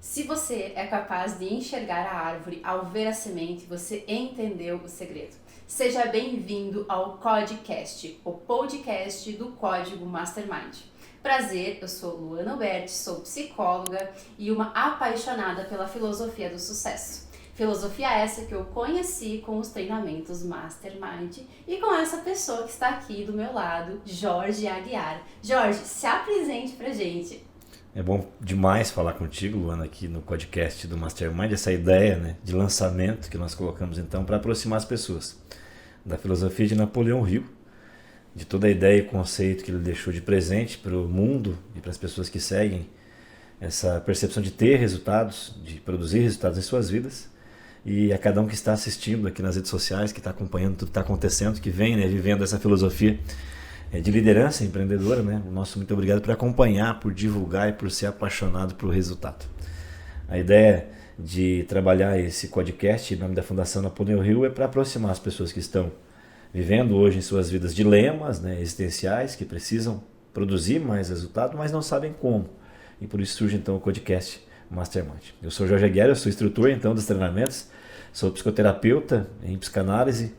Se você é capaz de enxergar a árvore ao ver a semente, você entendeu o segredo. Seja bem-vindo ao Codecast, o podcast do Código Mastermind. Prazer, eu sou Luana Alberti, sou psicóloga e uma apaixonada pela filosofia do sucesso. Filosofia essa que eu conheci com os treinamentos Mastermind e com essa pessoa que está aqui do meu lado, Jorge Aguiar. Jorge, se apresente pra gente. É bom demais falar contigo, Luana, aqui no podcast do Mastermind, essa ideia, né, de lançamento que nós colocamos então para aproximar as pessoas da filosofia de Napoleão Hill, de toda a ideia e conceito que ele deixou de presente para o mundo e para as pessoas que seguem essa percepção de ter resultados, de produzir resultados em suas vidas. E a cada um que está assistindo aqui nas redes sociais, que está acompanhando tudo que está acontecendo, que vem, né, vivendo essa filosofia de liderança empreendedora, né? O nosso muito obrigado por acompanhar, por divulgar e por ser apaixonado pelo resultado. A ideia de trabalhar esse podcast em nome da Fundação Napoleão Hill é para aproximar as pessoas que estão vivendo hoje em suas vidas dilemas, né, existenciais, que precisam produzir mais resultado, mas não sabem como. E por isso surge então o podcast Mastermind. Eu sou Jorge Aguiar, eu sou instrutor então dos treinamentos, sou psicoterapeuta em psicanálise,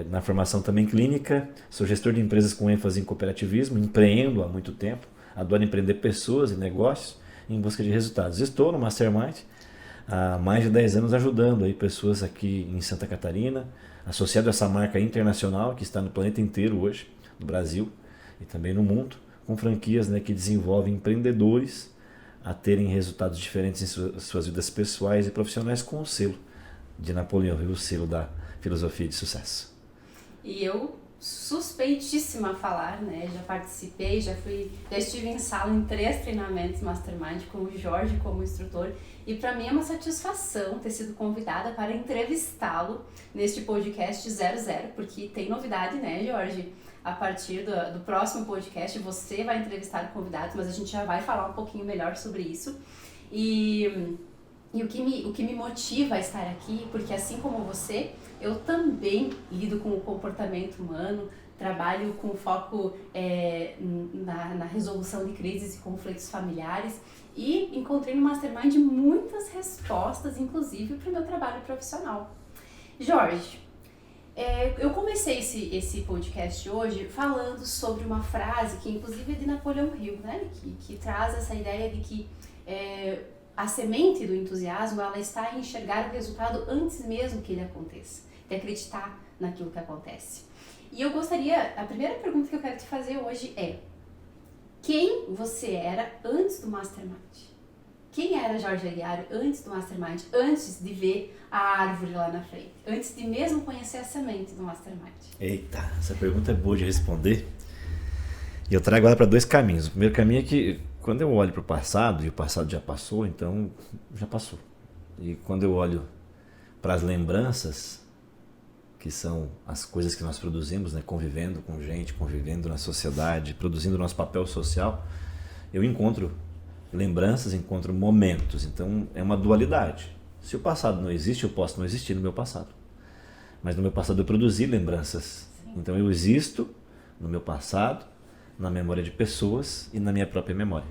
na formação também clínica, sou gestor de empresas com ênfase em cooperativismo, empreendo há muito tempo, adoro empreender pessoas e negócios em busca de resultados. Estou no Mastermind há mais de 10 anos ajudando aí pessoas aqui em Santa Catarina, associado a essa marca internacional que está no planeta inteiro hoje, no Brasil e também no mundo, com franquias, né, que desenvolvem empreendedores a terem resultados diferentes em suas vidas pessoais e profissionais com o selo de Napoleão Hill, o selo da filosofia de sucesso. E eu, suspeitíssima a falar, né? Já participei, já estive em sala em 3 treinamentos Mastermind com o Jorge como instrutor. E para mim é uma satisfação ter sido convidada para entrevistá-lo neste podcast 00, porque tem novidade, né, Jorge? A partir do próximo podcast você vai entrevistar convidados, mas a gente já vai falar um pouquinho melhor sobre isso. E o que me motiva a estar aqui, porque assim como você, eu também lido com o comportamento humano, trabalho com foco na resolução de crises e conflitos familiares e encontrei no Mastermind muitas respostas, inclusive para o meu trabalho profissional. Jorge, eu comecei esse podcast hoje falando sobre uma frase que inclusive é de Napoleão Hill, né? que traz essa ideia de que a semente do entusiasmo, ela está em enxergar o resultado antes mesmo que ele aconteça, de acreditar naquilo que acontece. E a primeira pergunta que eu quero te fazer hoje é: quem você era antes do Mastermind? Quem era Jorge Aguiar antes do Mastermind, antes de ver a árvore lá na frente, antes de mesmo conhecer a semente do Mastermind? Eita, essa pergunta é boa de responder. E eu trago ela para 2 caminhos. O primeiro caminho é que quando eu olho para o passado, e o passado já passou, então já passou. E quando eu olho para as lembranças, que são as coisas que nós produzimos, né, convivendo com gente, convivendo na sociedade, produzindo nosso papel social, eu encontro lembranças, encontro momentos. Então é uma dualidade. Se o passado não existe, eu posso não existir no meu passado. Mas no meu passado eu produzi lembranças. Então eu existo no meu passado, na memória de pessoas e na minha própria memória.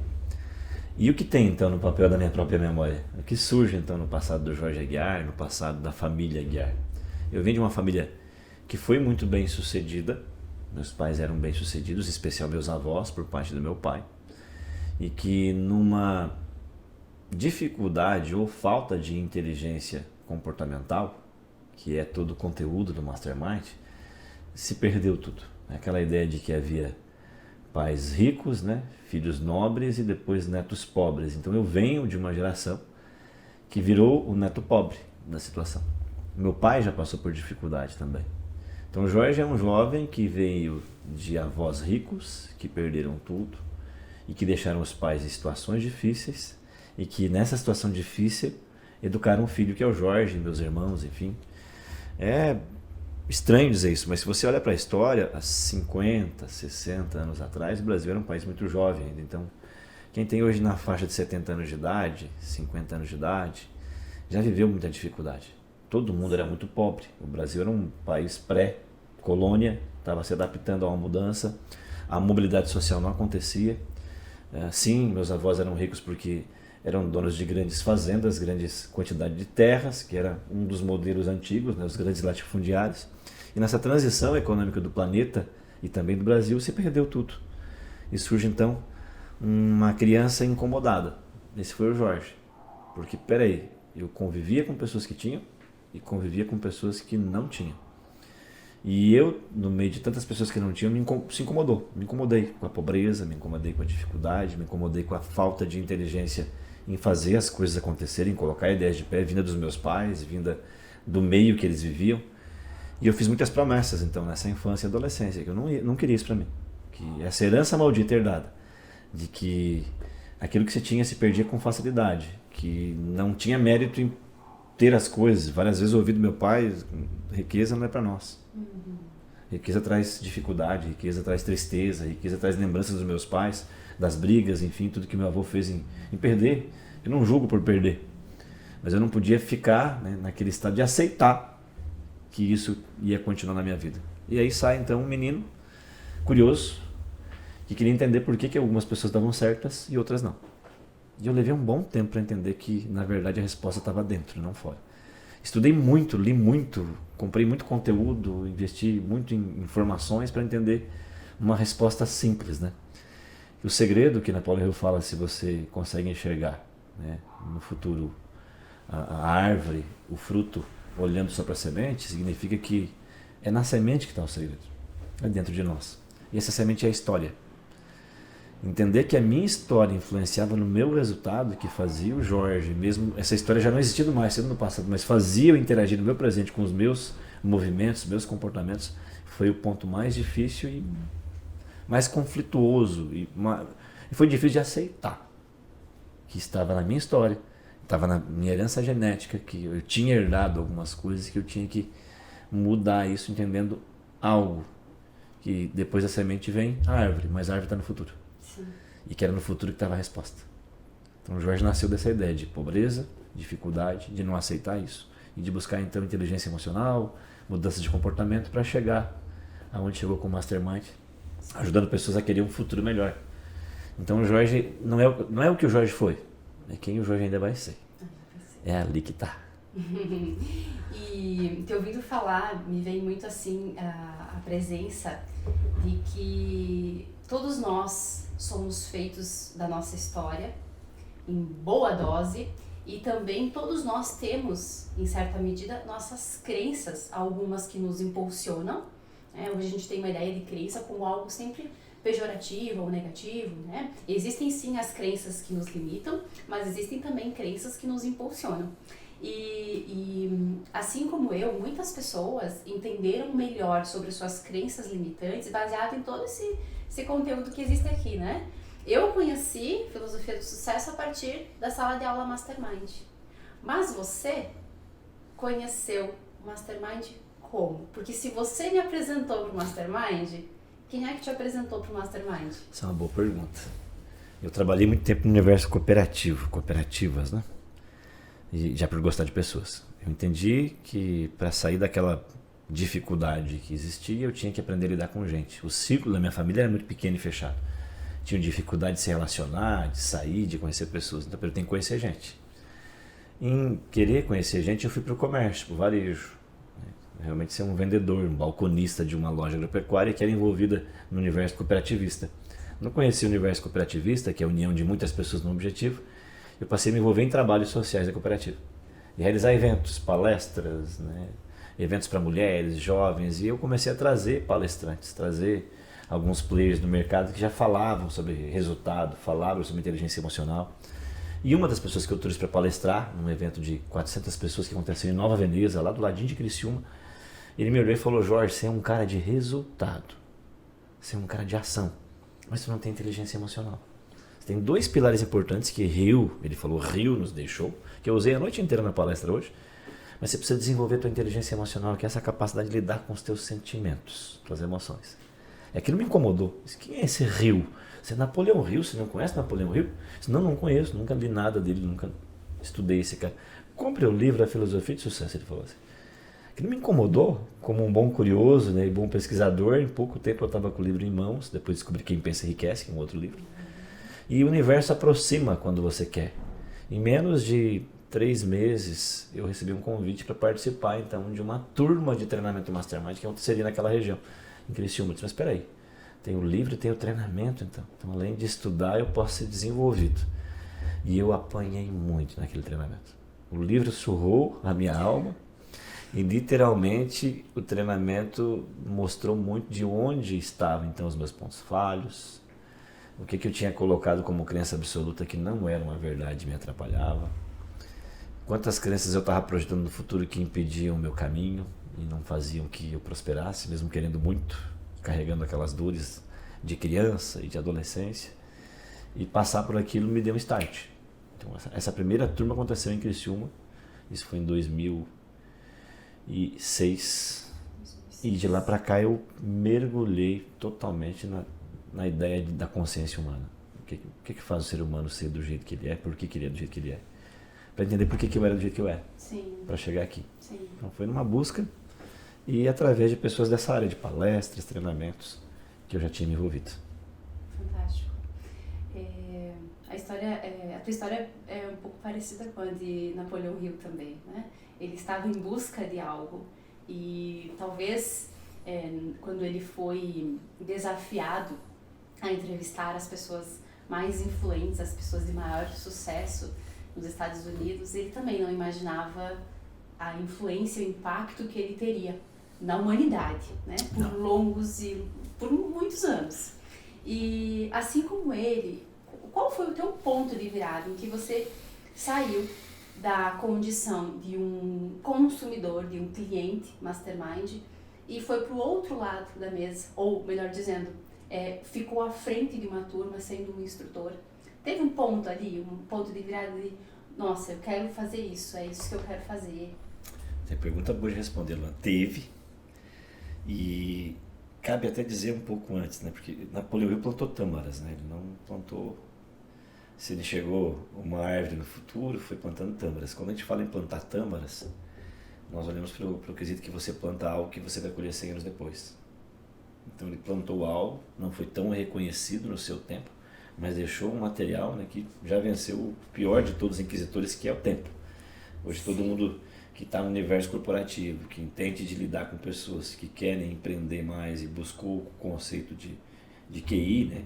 E o que tem então no papel da minha própria memória? O que surge então no passado do Jorge Aguiar, no passado da família Aguiar? Eu venho de uma família que foi muito bem sucedida, meus pais eram bem sucedidos, em especial meus avós por parte do meu pai, e que numa dificuldade ou falta de inteligência comportamental, que é todo o conteúdo do Mastermind, se perdeu tudo. Aquela ideia de que havia pais ricos, né, filhos nobres e depois netos pobres. Então eu venho de uma geração que virou o neto pobre da situação. Meu pai já passou por dificuldade também. Então o Jorge é um jovem que veio de avós ricos, que perderam tudo e que deixaram os pais em situações difíceis e que nessa situação difícil educaram um filho que é o Jorge, meus irmãos, enfim. É estranho dizer isso, mas se você olha para a história, há 50, 60 anos atrás, o Brasil era um país muito jovem ainda. Então, quem tem hoje na faixa de 70 anos de idade, 50 anos de idade, já viveu muita dificuldade. Todo mundo era muito pobre. O Brasil era um país pré-colônia, estava se adaptando a uma mudança, a mobilidade social não acontecia. Sim, meus avós eram ricos porque eram donos de grandes fazendas, grandes quantidades de terras, que era um dos modelos antigos, né, os grandes latifundiários. E nessa transição econômica do planeta e também do Brasil se perdeu tudo. E surge então uma criança incomodada. Esse foi o Jorge. Porque, peraí, eu convivia com pessoas que tinham e convivia com pessoas que não tinham. E eu, no meio de tantas pessoas que não tinham, me incomodei com a pobreza, me incomodei com a dificuldade, me incomodei com a falta de inteligência em fazer as coisas acontecerem, em colocar ideias de pé, vinda dos meus pais, vinda do meio que eles viviam. E eu fiz muitas promessas, então, nessa infância e adolescência, que eu não queria isso para mim. Que essa herança maldita herdada, de que aquilo que você tinha se perdia com facilidade, que não tinha mérito em ter as coisas. Várias vezes eu ouvi do meu pai, riqueza não é para nós. Riqueza traz dificuldade, riqueza traz tristeza, riqueza traz lembranças dos meus pais, das brigas, enfim, tudo que meu avô fez em perder. Eu não julgo por perder, mas eu não podia ficar, né, naquele estado de aceitar que isso ia continuar na minha vida. E aí sai então um menino curioso, que queria entender por que algumas pessoas davam certas e outras não. E eu levei um bom tempo para entender que, na verdade, a resposta estava dentro, não fora. Estudei muito, li muito, comprei muito conteúdo, investi muito em informações para entender uma resposta simples, né? O segredo que Napoleão Hill fala, se você consegue enxergar, né, no futuro a árvore, o fruto, olhando só para a semente, significa que é na semente que está o segredo, é dentro de nós. E essa semente é a história. Entender que a minha história influenciava no meu resultado, que fazia o Jorge, mesmo essa história já não existindo mais, sendo no passado, mas fazia eu interagir no meu presente com os meus movimentos, meus comportamentos, foi o ponto mais difícil e mais conflituoso. E foi difícil de aceitar que estava na minha história, estava na minha herança genética, que eu tinha herdado algumas coisas que eu tinha que mudar isso, entendendo algo. Que depois da semente vem a árvore, mas a árvore está no futuro. Sim. E que era no futuro que estava a resposta. Então o Jorge nasceu dessa ideia de pobreza, dificuldade, de não aceitar isso. E de buscar então inteligência emocional, mudança de comportamento para chegar aonde chegou com o Mastermind, ajudando pessoas a querer um futuro melhor. Então o Jorge não é o que o Jorge foi, é quem o Jorge ainda vai ser. É ali que está. E te ouvindo falar, me vem muito assim a presença de que todos nós somos feitos da nossa história, em boa dose, e também todos nós temos, em certa medida, nossas crenças, algumas que nos impulsionam, né? Hoje a gente tem uma ideia de crença como algo sempre pejorativo ou negativo, né? Existem sim as crenças que nos limitam, mas existem também crenças que nos impulsionam. E assim como eu, muitas pessoas entenderam melhor sobre suas crenças limitantes baseado em todo esse conteúdo que existe aqui, né? Eu conheci Filosofia do Sucesso a partir da sala de aula Mastermind. Mas você conheceu o Mastermind como? Porque se você me apresentou para o Mastermind, quem é que te apresentou para o Mastermind? Essa é uma boa pergunta. Eu trabalhei muito tempo no universo cooperativo, cooperativas, né? E já por gostar de pessoas. Eu entendi que para sair daquela dificuldade que existia, eu tinha que aprender a lidar com gente. O círculo da minha família era muito pequeno e fechado. Tinha dificuldade de se relacionar, de sair, de conhecer pessoas. Então eu tenho que conhecer gente. Em querer conhecer gente, eu fui para o comércio, para o varejo. Realmente ser um vendedor, um balconista de uma loja agropecuária que era envolvida no universo cooperativista. Não conheci o universo cooperativista, que é a união de muitas pessoas no objetivo. Eu passei a me envolver em trabalhos sociais da cooperativa. E realizar eventos, palestras, né? Eventos para mulheres, jovens. E eu comecei a trazer palestrantes, trazer alguns players do mercado que já falavam sobre resultado, falavam sobre inteligência emocional. E uma das pessoas que eu trouxe para palestrar, num evento de 400 pessoas que aconteceu em Nova Veneza, lá do ladinho de Criciúma, ele me olhou e falou: Jorge, você é um cara de resultado, você é um cara de ação, mas você não tem inteligência emocional. Você tem dois pilares importantes que ele falou, Rio nos deixou, que eu usei a noite inteira na palestra hoje, mas você precisa desenvolver a tua inteligência emocional, que é essa capacidade de lidar com os teus sentimentos, tuas emoções. E aquilo me incomodou. Quem é esse Rio? Você é Napoleão Hill? Você não conhece Napoleão Hill? Não conheço, nunca li nada dele, nunca estudei esse cara. Compre o livro A Filosofia de Sucesso, ele falou assim. Aquilo me incomodou, como um bom curioso, né, e bom pesquisador. Em pouco tempo eu estava com o livro em mãos, depois descobri Quem Pensa Enriquece, que é um outro livro. E o universo aproxima quando você quer. Em menos de 3 meses, eu recebi um convite para participar, então, de uma turma de treinamento Mastermind que aconteceria naquela região, em Criciúma. Eu disse, mas espera aí, tem o livro e tem o treinamento, então. Então, além de estudar, eu posso ser desenvolvido. E eu apanhei muito naquele treinamento. O livro surrou a minha alma e, literalmente, o treinamento mostrou muito de onde estavam, então, os meus pontos falhos, o que eu tinha colocado como crença absoluta que não era uma verdade e me atrapalhava. Quantas crenças eu estava projetando no futuro que impediam o meu caminho e não faziam que eu prosperasse, mesmo querendo muito, carregando aquelas dores de criança e de adolescência. E passar por aquilo me deu um start. Então, essa primeira turma aconteceu em Criciúma, isso foi em 2006. E de lá para cá eu mergulhei totalmente na ideia da consciência humana. O que faz o ser humano ser do jeito que ele é, por que ele é do jeito que ele é. Para entender por que eu era do jeito que eu era. Para chegar aqui. Sim. Então foi numa busca e através de pessoas dessa área, de palestras, treinamentos, que eu já tinha me envolvido. Fantástico. A tua história é um pouco parecida com a de Napoleão Hill também, né? Ele estava em busca de algo e talvez quando ele foi desafiado a entrevistar as pessoas mais influentes, as pessoas de maior sucesso nos Estados Unidos, ele também não imaginava a influência e o impacto que ele teria na humanidade, né? Por muitos anos. E assim como ele, qual foi o teu ponto de virada em que você saiu da condição de um consumidor, de um cliente mastermind e foi para o outro lado da mesa, ou melhor dizendo, ficou à frente de uma turma sendo um instrutor? Teve um ponto ali, um ponto de virada de, nossa, eu quero fazer isso, é isso que eu quero fazer? Tem pergunta boa de responder, Luan. Teve. E cabe até dizer um pouco antes, né? Porque Napoleão Hill plantou tâmaras, né? Ele não plantou... Se ele chegou uma árvore no futuro, foi plantando tâmaras. Quando a gente fala em plantar tâmaras, nós olhamos para o quesito que você planta algo que você vai colher 100 anos depois. Então ele plantou algo, não foi tão reconhecido no seu tempo, mas deixou um material, né, que já venceu o pior de todos os inquisitores, que é o tempo. Hoje todo mundo que está no universo corporativo, que entende de lidar com pessoas que querem empreender mais e buscou o conceito de QI, né,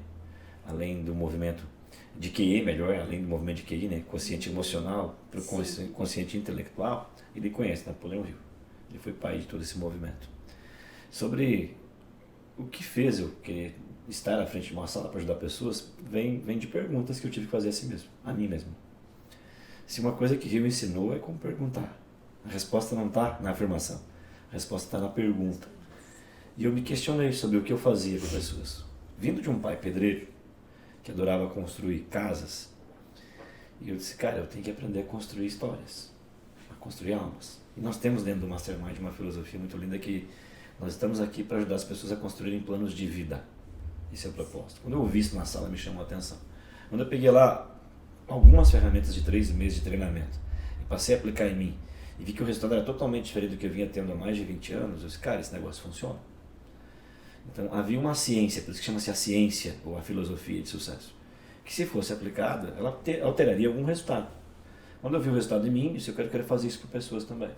além do movimento de QE, melhor, além do movimento de QI, né, consciente emocional para o consciente intelectual, ele conhece Napoleão Hill. Ele foi pai de todo esse movimento. Sobre o que fez eu querer estar à frente de uma sala para ajudar pessoas, vem de perguntas que eu tive que fazer a mim mesmo. Se uma coisa que Hill ensinou é como perguntar. A resposta não está na afirmação, a resposta está na pergunta. E eu me questionei sobre o que eu fazia com pessoas. Vindo de um pai pedreiro, que adorava construir casas, e eu disse, cara, eu tenho que aprender a construir histórias, a construir almas. E nós temos dentro do Mastermind uma filosofia muito linda que nós estamos aqui para ajudar as pessoas a construírem planos de vida. Esse é o propósito. Quando eu ouvi isso na sala, me chamou a atenção. Quando eu peguei lá algumas ferramentas de 3 meses de treinamento e passei a aplicar em mim e vi que o resultado era totalmente diferente do que eu vinha tendo há mais de 20 anos, eu disse, cara, esse negócio funciona. Então havia uma ciência, por isso que chama-se a ciência ou a filosofia de sucesso, que se fosse aplicada, ela alteraria algum resultado. Quando eu vi o resultado em mim, eu disse, eu quero fazer isso por pessoas também.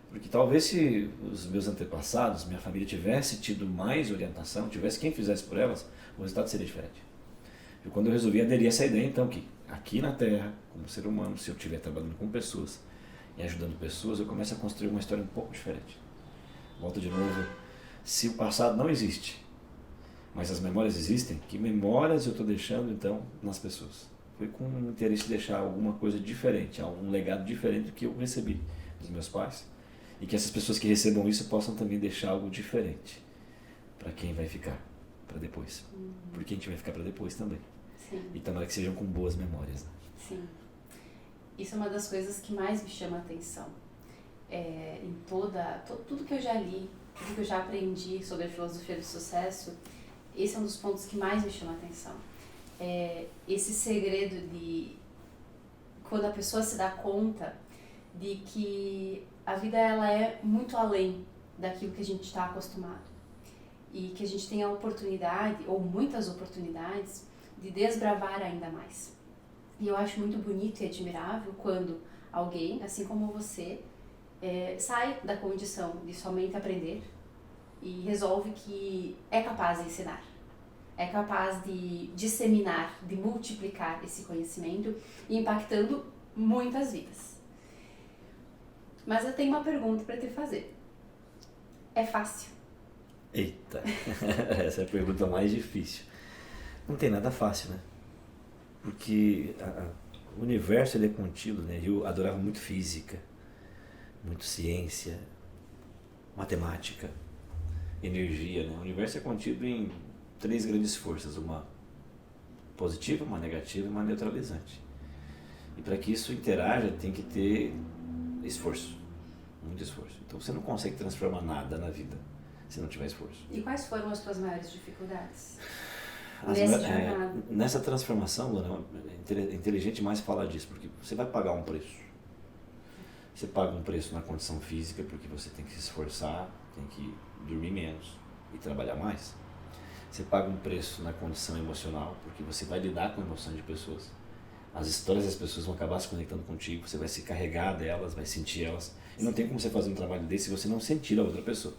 Porque talvez se os meus antepassados, minha família tivesse tido mais orientação, tivesse quem fizesse por elas, o resultado seria diferente. E quando eu resolvi aderir a essa ideia, então, que aqui na Terra, como ser humano, se eu estiver trabalhando com pessoas e ajudando pessoas, eu começo a construir uma história um pouco diferente. Volto de novo, se o passado não existe, mas as memórias existem, que memórias eu estou deixando, então, nas pessoas? Foi com o interesse de deixar alguma coisa diferente, algum legado diferente do que eu recebi dos meus pais. E que essas pessoas que recebam isso possam também deixar algo diferente para quem vai ficar para depois. Porque a gente vai ficar para depois também. Sim. E tomara que sejam com boas memórias. Né? Sim. Isso é uma das coisas que mais me chama a atenção. Em tudo que eu já li, tudo que eu já aprendi sobre a filosofia do sucesso, esse é um dos pontos que mais me chama a atenção. Esse segredo de quando a pessoa se dá conta de que a vida ela é muito além daquilo que a gente está acostumado e que a gente tem a oportunidade, ou muitas oportunidades, de desbravar ainda mais. E eu acho muito bonito e admirável quando alguém, assim como você, sai da condição de somente aprender e resolve que é capaz de ensinar, é capaz de disseminar, de multiplicar esse conhecimento, impactando muitas vidas. Mas eu tenho uma pergunta para te fazer. É fácil? Eita, essa é a pergunta mais difícil. Não tem nada fácil, né? Porque o universo ele é contido, né? Eu adorava muito física, muito ciência, matemática, energia, né? O universo é contido em 3 grandes forças, uma positiva, uma negativa e uma neutralizante. E para que isso interaja tem que ter esforço, muito esforço. Então você não consegue transformar nada na vida se não tiver esforço. E quais foram as suas maiores dificuldades? Nessa transformação, Luna, é inteligente demais falar disso, porque você vai pagar um preço. Você paga um preço na condição física, porque você tem que se esforçar, tem que dormir menos e trabalhar mais. Você paga um preço na condição emocional, porque você vai lidar com a emoção de pessoas. As histórias das pessoas vão acabar se conectando contigo, você vai se carregar delas, vai sentir elas. E não tem como você fazer um trabalho desse se você não sentir a outra pessoa.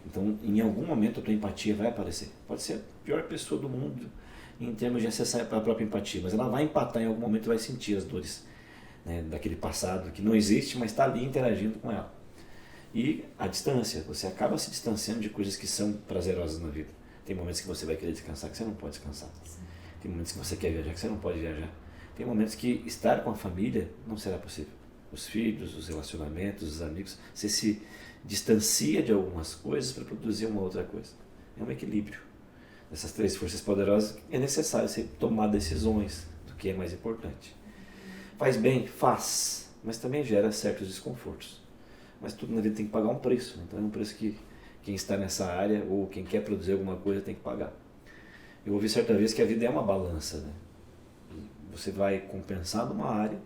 Então, em algum momento, a tua empatia vai aparecer. Pode ser a pior pessoa do mundo em termos de acessar a própria empatia, mas ela vai empatar em algum momento e vai sentir as dores, né, daquele passado que não existe, mas está ali interagindo com ela. E a distância, você acaba se distanciando de coisas que são prazerosas na vida. Tem momentos que você vai querer descansar que você não pode descansar. Tem momentos que você quer viajar que você não pode viajar. Tem momentos que estar com a família não será possível. Os filhos, os relacionamentos, os amigos, você se distancia de algumas coisas para produzir uma outra coisa. É um equilíbrio. Essas 3 forças poderosas é necessário você tomar decisões do que é mais importante. Faz bem? Faz, mas também gera certos desconfortos. Mas tudo na vida tem que pagar um preço, então é um preço que quem está nessa área ou quem quer produzir alguma coisa tem que pagar. Eu ouvi certa vez que a vida é uma balança, né? Você vai compensar numa área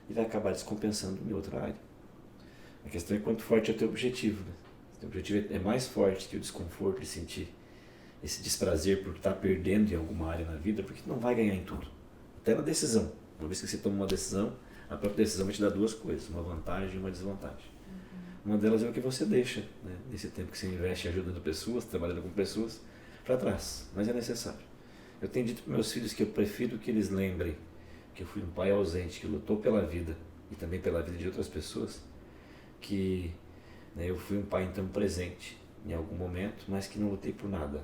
e vai acabar descompensando em outra área. A questão é quanto forte é o teu objetivo, né? O teu objetivo é mais forte que o desconforto de sentir esse desprazer por estar perdendo em alguma área na vida, porque tu não vai ganhar em tudo. Até na decisão. Uma vez que você toma uma decisão, a própria decisão vai te dar 2 coisas, uma vantagem e uma desvantagem. Uma delas é o que você deixa, né, nesse tempo que você investe ajudando pessoas, trabalhando com pessoas, para trás, mas é necessário. Eu tenho dito para meus filhos que eu prefiro que eles lembrem que eu fui um pai ausente, que lutou pela vida e também pela vida de outras pessoas, que, né, eu fui um pai então presente em algum momento, mas que não lutei por nada.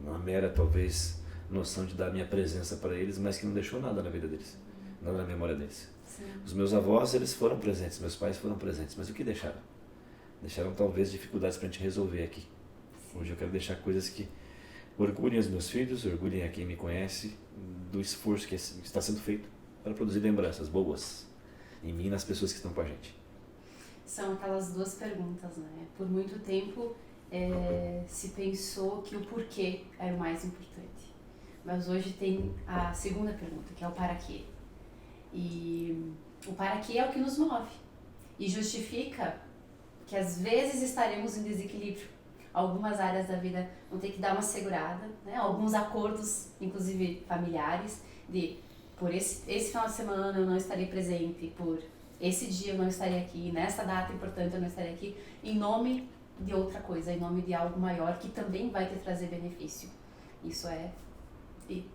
Uma mera, talvez, noção de dar minha presença para eles, mas que não deixou nada na vida deles, nada na memória deles. Sim. Os meus avós, eles foram presentes, meus pais foram presentes, mas o que deixaram? Deixaram talvez dificuldades para a gente resolver aqui. Hoje eu quero deixar coisas que orgulhem os meus filhos, orgulhem a quem me conhece, do esforço que está sendo feito para produzir lembranças boas em mim e nas pessoas que estão com a gente. São aquelas 2 perguntas, né? Por muito tempo se pensou que o porquê era o mais importante. Mas hoje tem a segunda pergunta, que é o para quê. E o para quê é o que nos move. E justifica que às vezes estaremos em desequilíbrio. Algumas áreas da vida vão ter que dar uma segurada, né? Alguns acordos, inclusive familiares, de por esse final de semana eu não estarei presente, por esse dia eu não estarei aqui, nessa data importante eu não estarei aqui, em nome de outra coisa, em nome de algo maior que também vai te trazer benefício. Isso é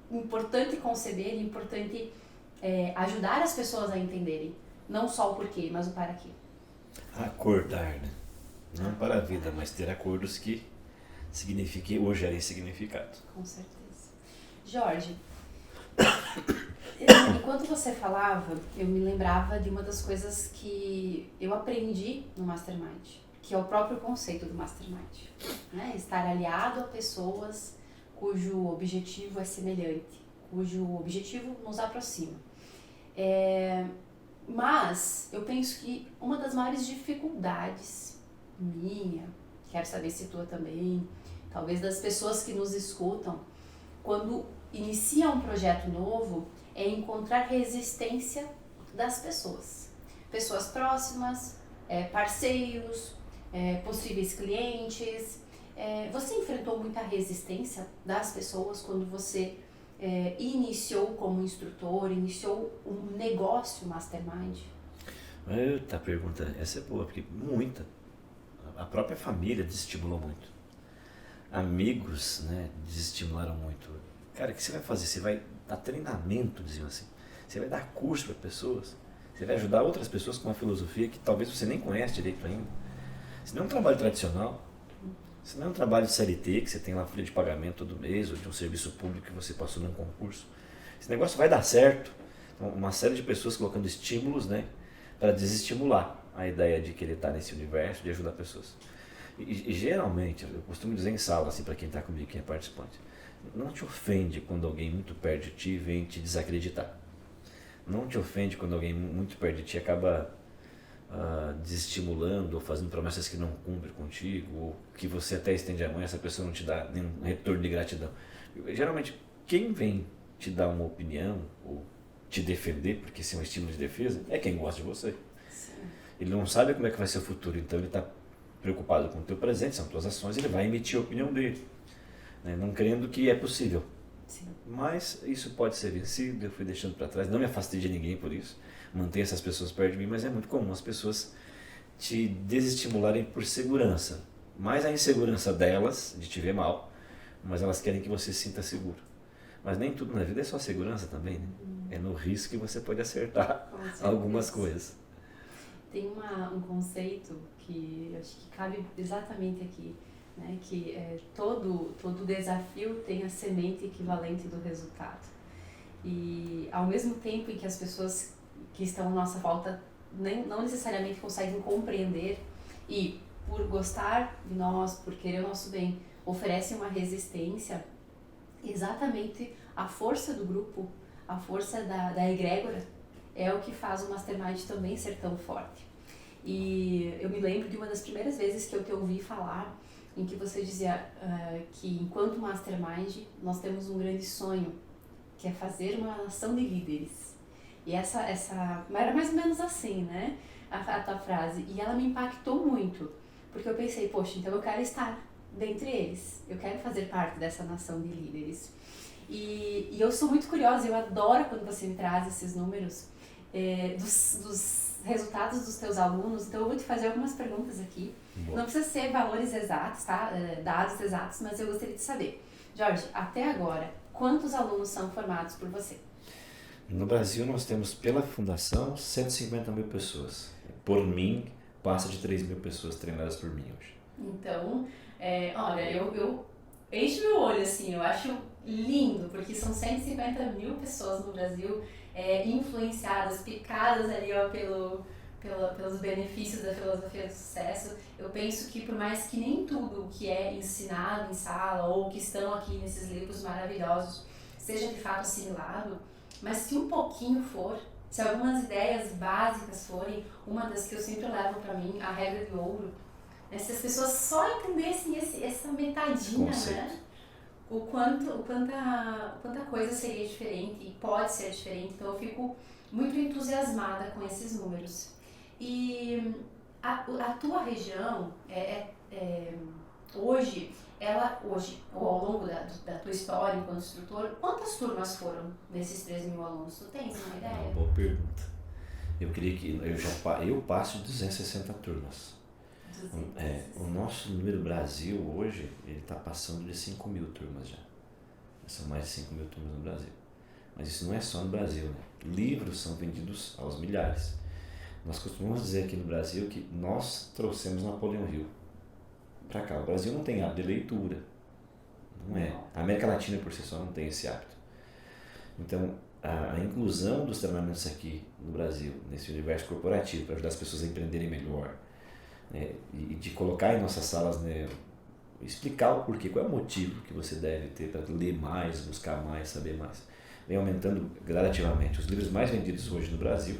importante conceber, importante ajudar as pessoas a entenderem, não só o porquê, mas o para quê. Acordar, né? Não para a vida, mas ter acordos que signifiquem ou gerem significado. Com certeza. Jorge, enquanto você falava, eu me lembrava de uma das coisas que eu aprendi no Mastermind, que é o próprio conceito do Mastermind, né? Estar aliado a pessoas cujo objetivo é semelhante, cujo objetivo nos aproxima. Mas eu penso que uma das maiores dificuldades minha, quero saber se tua também, talvez das pessoas que nos escutam, quando inicia um projeto novo, é encontrar resistência das pessoas. Pessoas próximas, parceiros, possíveis clientes. Você enfrentou muita resistência das pessoas quando você iniciou como instrutor, iniciou um negócio Mastermind? Eita, pergunta, essa é boa, porque muita. A própria família desestimulou muito. Amigos, né, desestimularam muito. Cara, o que você vai fazer? Você vai dar treinamento, diziam assim. Você vai dar curso para pessoas. Você vai ajudar outras pessoas com uma filosofia que talvez você nem conhece direito ainda. Se não é um trabalho tradicional, se não é um trabalho de CLT, que você tem lá folha de pagamento todo mês, ou de um serviço público que você passou num concurso, esse negócio vai dar certo. Então, uma série de pessoas colocando estímulos, né, para desestimular a ideia de querer estar nesse universo, de ajudar pessoas. E geralmente, eu costumo dizer em sala, assim, para quem está comigo, quem é participante, não te ofende quando alguém muito perto de ti vem te desacreditar. Não te ofende quando alguém muito perto de ti acaba desestimulando ou fazendo promessas que não cumpre contigo, ou que você até estende a mão e essa pessoa não te dá nenhum retorno de gratidão. Geralmente, quem vem te dar uma opinião ou te defender, porque esse é um estímulo de defesa, é quem gosta de você. Sim. Ele não sabe como é que vai ser o futuro, então ele está preocupado com o teu presente, são tuas ações, ele vai emitir a opinião dele, né? Não crendo que é possível. Sim. Mas isso pode ser vencido, eu fui deixando para trás, não me afastei de ninguém por isso, mantenho essas pessoas perto de mim, mas é muito comum as pessoas te desestimularem por segurança, mais a insegurança delas, de te ver mal, mas elas querem que você se sinta seguro. Mas nem tudo na vida é só segurança também, né? É no risco que você pode acertar algumas coisas. Tem um conceito que eu acho que cabe exatamente aqui, né? Que todo desafio tem a semente equivalente do resultado. E ao mesmo tempo em que as pessoas que estão à nossa volta não necessariamente conseguem compreender e por gostar de nós, por querer o nosso bem, oferecem uma resistência, exatamente a força do grupo, a força da egrégora é o que faz o Mastermind também ser tão forte. E eu me lembro de uma das primeiras vezes que eu te ouvi falar em que você dizia que enquanto Mastermind nós temos um grande sonho, que é fazer uma nação de líderes. E essa era mais ou menos assim, né, a tua frase. E ela me impactou muito, porque eu pensei, poxa, então eu quero estar dentre eles, eu quero fazer parte dessa nação de líderes. E eu sou muito curiosa, eu adoro quando você me traz esses números dos resultados dos teus alunos, então eu vou te fazer algumas perguntas aqui. Boa. Não precisa ser valores exatos, tá? Dados exatos, mas eu gostaria de saber. Jorge, até agora, quantos alunos são formados por você? No Brasil nós temos pela fundação 150 mil pessoas. Por mim, passa de 3 mil pessoas treinadas por mim hoje. Então, olha, eu encho meu olho assim, eu acho lindo, porque são 150 mil pessoas no Brasil influenciadas, picadas ali ó, pelos benefícios da filosofia do sucesso. Eu penso que por mais que nem tudo que é ensinado em sala ou que estão aqui nesses livros maravilhosos seja de fato assimilado, mas se um pouquinho for, se algumas ideias básicas forem, uma das que eu sempre levo para mim, a regra de ouro, né? Se as pessoas só entendessem essa metadinha, né? O quanta coisa seria diferente e pode ser diferente, então eu fico muito entusiasmada com esses números. E a tua região, hoje, ou ao longo da tua história enquanto instrutor, quantas turmas foram desses 3 mil alunos? Tu tens uma ideia? Uma boa pergunta. Eu creio que eu passo de 260 turmas. O nosso número Brasil hoje, ele está passando de 5 mil turmas já. São mais de 5 mil turmas no Brasil. Mas isso não é só no Brasil, né? Livros são vendidos aos milhares. Nós costumamos dizer aqui no Brasil que nós trouxemos Napoleão Hill para cá. O Brasil não tem hábito de leitura. Não é. A América Latina por si só não tem esse hábito. Então, a inclusão dos treinamentos aqui no Brasil, nesse universo corporativo, para ajudar as pessoas a empreenderem melhor, né, e de colocar em nossas salas, né, explicar o porquê, qual é o motivo que você deve ter para ler mais, buscar mais, saber mais, vem aumentando gradativamente. Os livros mais vendidos hoje no Brasil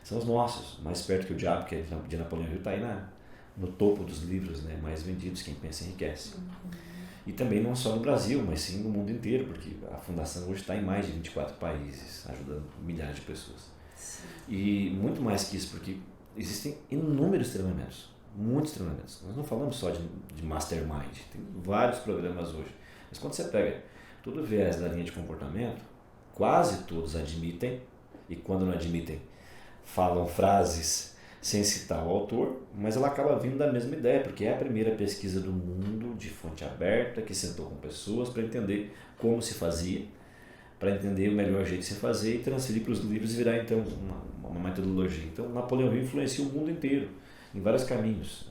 são os nossos, Mais Perto que o Diabo, que é de Napoleão Hill, está aí no topo dos livros, né, mais vendidos. Quem pensa enriquece. E também não só no Brasil, mas sim no mundo inteiro, porque a fundação hoje está em mais de 24 países, ajudando milhares de pessoas. Sim. E muito mais que isso, porque existem inúmeros treinamentos, muitos treinamentos. Nós não falamos só de mastermind, tem vários programas hoje. Mas quando você pega todo viés da linha de comportamento, quase todos admitem, e quando não admitem, falam frases sem citar o autor, mas ela acaba vindo da mesma ideia, porque é a primeira pesquisa do mundo de fonte aberta, que sentou com pessoas para entender como se fazia, para entender o melhor jeito de se fazer e transferir para os livros e virar então uma metodologia. Então Napoleão Hill influencia o mundo inteiro, em vários caminhos.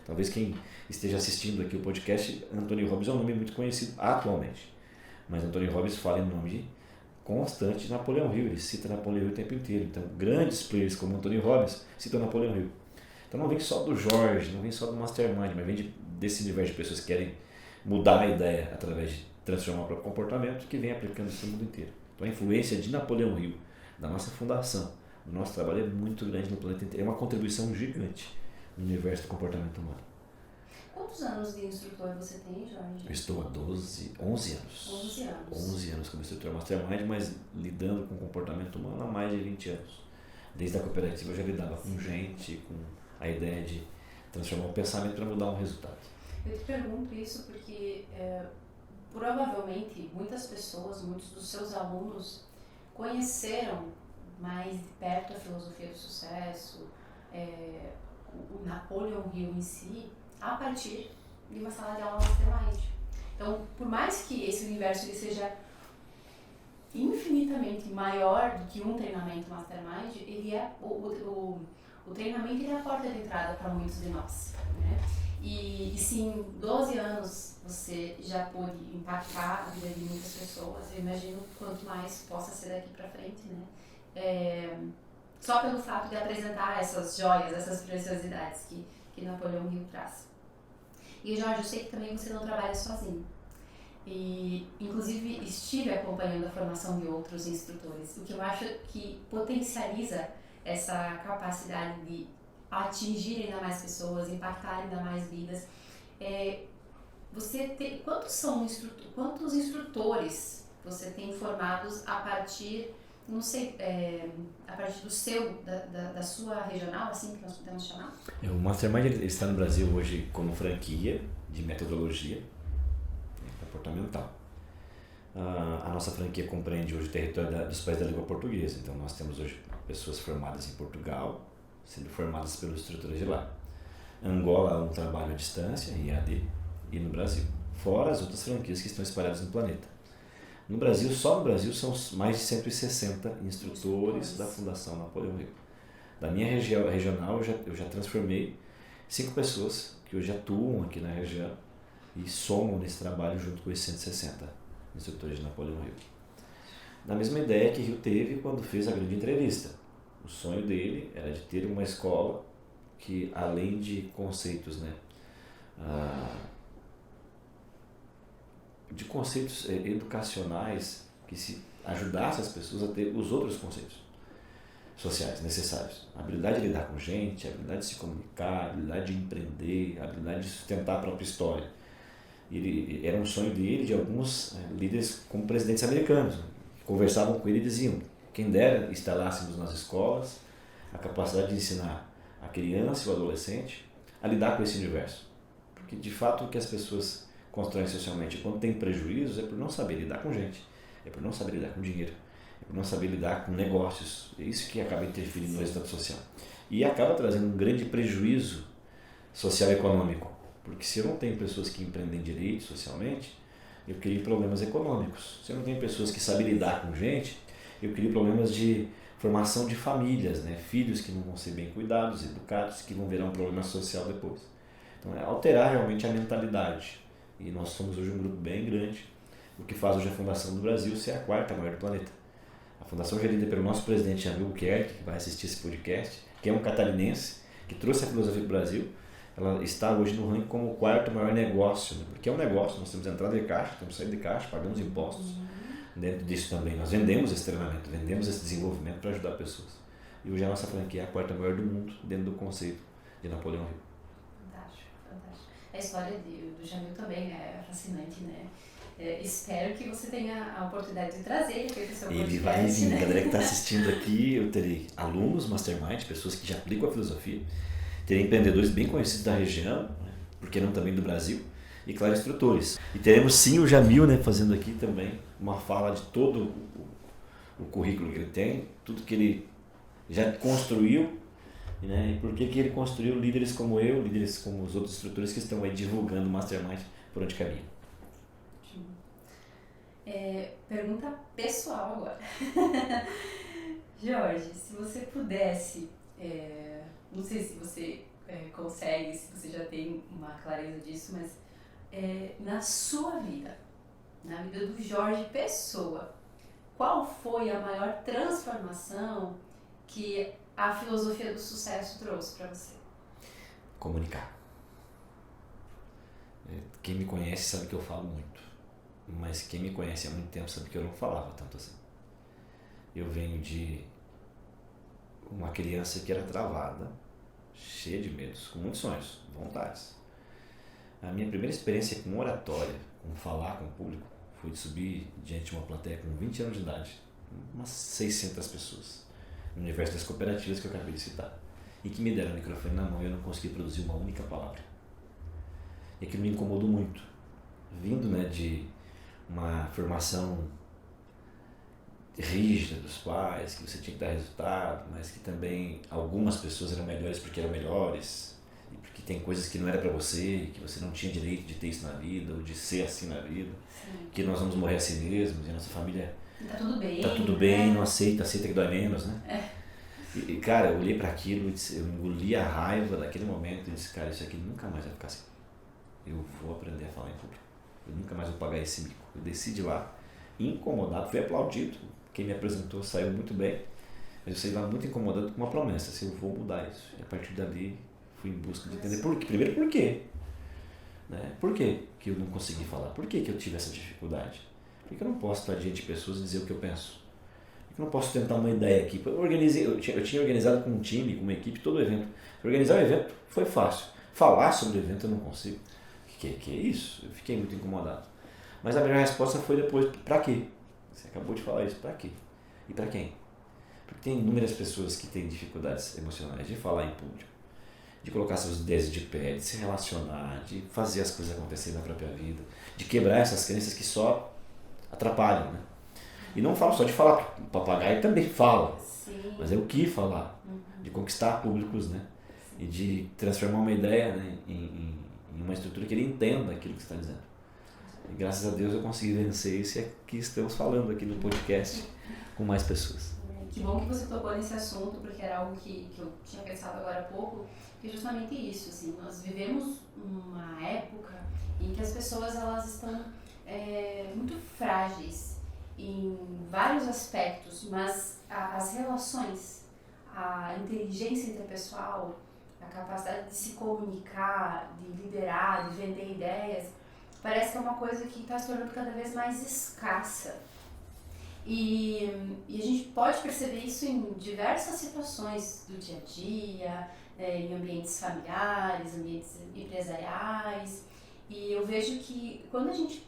Talvez quem esteja assistindo aqui o podcast, Anthony Robbins é um nome muito conhecido atualmente, mas Anthony Robbins fala em nome constante de Napoleão Hill, ele cita Napoleão Hill o tempo inteiro. Então grandes players como Anthony Robbins citam Napoleão Hill. Então não vem só do Jorge, não vem só do Mastermind, mas vem desse universo de pessoas que querem mudar a ideia através de transformar o próprio comportamento, que vem aplicando isso no mundo inteiro. Então a influência de Napoleão Hill, da nossa fundação, do nosso trabalho é muito grande no planeta inteiro. É uma contribuição gigante no universo do comportamento humano. Quantos anos de instrutor você tem, Jorge? Eu estou há 11 anos. 11 anos. 11 anos como instrutor Mastermind, mas lidando com o comportamento humano há mais de 20 anos. Desde a cooperativa eu já lidava com gente, com a ideia de transformar o pensamento para mudar um resultado. Eu te pergunto isso porque provavelmente muitas pessoas, muitos dos seus alunos conheceram mais de perto a filosofia do sucesso, o Napoleão Hill em si, a partir de uma sala de aula Mastermind. Então, por mais que esse universo ele seja infinitamente maior do que um treinamento Mastermind, ele é o treinamento ele é a porta de entrada para muitos de nós, né? E se em 12 anos você já pôde impactar a vida de muitas pessoas, eu imagino quanto mais possa ser daqui para frente, né? Só pelo fato de apresentar essas joias, essas preciosidades que Napoleão Hill traz. E Jorge, eu sei que também você não trabalha sozinho. E, inclusive, estive acompanhando a formação de outros instrutores, o que eu acho que potencializa essa capacidade de atingir ainda mais pessoas, impactar ainda mais vidas. Quantos instrutores você tem formados a partir, não sei, a partir da sua regional, assim que nós podemos chamar? O Mastermind ele está no Brasil hoje como franquia de metodologia comportamental. A nossa franquia compreende hoje o território dos países da língua portuguesa, então nós temos hoje pessoas formadas em Portugal, sendo formadas pelos instrutores de lá. Angola, um trabalho à distância, em EAD, e no Brasil. Fora as outras franquias que estão espalhadas no planeta. No Brasil, só no Brasil, são mais de 160 instrutores da Fundação Napoleão Hill. Da minha regional, eu já transformei 5 pessoas que hoje atuam aqui na região e somam nesse trabalho junto com esses 160 instrutores de Napoleão Hill. Na mesma ideia que Hill teve quando fez a grande entrevista. O sonho dele era de ter uma escola que, além de conceitos, de conceitos educacionais, que se ajudasse as pessoas a ter os outros conceitos sociais necessários. A habilidade de lidar com gente, a habilidade de se comunicar, a habilidade de empreender, a habilidade de sustentar a própria história. Era um sonho dele, de alguns líderes como presidentes americanos, que conversavam com ele e diziam: quem dera instalássemos nas escolas a capacidade de ensinar a criança e o adolescente a lidar com esse universo. Porque, de fato, o que as pessoas constroem socialmente quando tem prejuízos é por não saber lidar com gente, é por não saber lidar com dinheiro, é por não saber lidar com negócios. É isso que acaba interferindo no resultado social. E acaba trazendo um grande prejuízo social e econômico. Porque se eu não tenho pessoas que empreendem direito socialmente, eu crio problemas econômicos. Se eu não tenho pessoas que sabem lidar com gente, eu crio problemas de formação de famílias, filhos que não vão ser bem cuidados, educados, que vão virar um problema social depois. Então é alterar realmente a mentalidade. E nós somos hoje um grupo bem grande, o que faz hoje a Fundação do Brasil ser a 4ª maior do planeta. A Fundação é gerida pelo nosso presidente Jamil Buquerque, que vai assistir esse podcast, que é um catarinense, que trouxe a filosofia para o Brasil. Ela está hoje no ranking como o 4º maior negócio, porque é um negócio, nós temos entrada de caixa, temos saída de caixa, pagamos impostos. Dentro disso também nós vendemos esse treinamento, vendemos esse desenvolvimento para ajudar pessoas. E hoje a nossa franquia é a 4ª maior do mundo, dentro do conceito de Napoleão Hill. Fantástico, fantástico. A história do Jamil também é fascinante, né? Espero que você tenha a oportunidade de trazer ele para o seu podcast. Ele vai vir, a galera que está assistindo aqui, eu terei alunos Mastermind, pessoas que já aplicam a filosofia, terei empreendedores bem conhecidos da região, porque não também do Brasil, e claro, instrutores. E teremos sim o Jamil, né, fazendo aqui também uma fala de todo o currículo que ele tem, tudo que ele já construiu, né, e por que ele construiu líderes como eu, líderes como os outros instrutores que estão aí divulgando o Mastermind por onde caminha. Pergunta pessoal agora. Jorge, se você pudesse, não sei se você consegue, se você já tem uma clareza disso, mas na sua vida, na vida do Jorge pessoa, qual foi a maior transformação que a filosofia do sucesso trouxe para você? Comunicar. Quem me conhece sabe que eu falo muito, mas quem me conhece há muito tempo sabe que eu não falava tanto assim. Eu venho de uma criança que era travada, cheia de medos, com muitos sonhos, vontades. A minha primeira experiência com oratória, com falar com o público, foi de subir diante de uma plateia com 20 anos de idade, umas 600 pessoas, no universo das cooperativas que eu acabei de citar, e que me deram o microfone na mão e eu não consegui produzir uma única palavra. E aquilo me incomodou muito, vindo, né, de uma formação rígida dos pais, que você tinha que dar resultado, mas que também algumas pessoas eram melhores porque eram melhores, e porque tem coisas que não era para você, que você não tinha direito de ter isso na vida, ou de ser assim na vida. Sim. Que nós vamos morrer assim mesmos, e a nossa família tá tudo bem, não aceita que dói menos, né? E cara, eu olhei para aquilo, eu engoli a raiva daquele momento e disse, cara, isso aqui nunca mais vai ficar assim. Eu vou aprender a falar em público. Eu nunca mais vou pagar esse mico. Eu desci de lá, incomodado, fui aplaudido. Quem me apresentou saiu muito bem. Mas eu saí lá muito incomodado com uma promessa, assim, eu vou mudar isso. E a partir dali, fui em busca de entender primeiro por quê. Né? Por que eu não consegui falar? Por que eu tive essa dificuldade? Por que eu não posso estar diante de pessoas e dizer o que eu penso? Por que eu não posso tentar uma ideia aqui? Eu tinha organizado com um time, com uma equipe, todo o evento. Organizar o evento foi fácil. Falar sobre o evento eu não consigo. Que é isso? Eu fiquei muito incomodado. Mas a minha resposta foi depois, pra quê? Você acabou de falar isso, pra quê? E pra quem? Porque tem inúmeras pessoas que têm dificuldades emocionais de falar em público, de colocar seus ideias de pé, de se relacionar, de fazer as coisas acontecerem na própria vida, de quebrar essas crenças que só atrapalham, né? E não falo só de falar, o papagaio também fala, sim, mas é o que falar, de conquistar públicos, né? Sim. E de transformar uma ideia, né, em uma estrutura que ele entenda aquilo que você está dizendo. E graças a Deus eu consegui vencer isso e aqui estamos falando aqui no podcast com mais pessoas. Que bom que você tocou nesse assunto, porque era algo que eu tinha pensado agora há pouco, que é justamente isso, assim, nós vivemos uma época em que as pessoas elas estão muito frágeis em vários aspectos, mas as relações, a inteligência interpessoal, a capacidade de se comunicar, de liderar, de vender ideias, parece que é uma coisa que está se tornando cada vez mais escassa. E a gente pode perceber isso em diversas situações do dia a dia, em ambientes familiares, ambientes empresariais. E eu vejo que quando a gente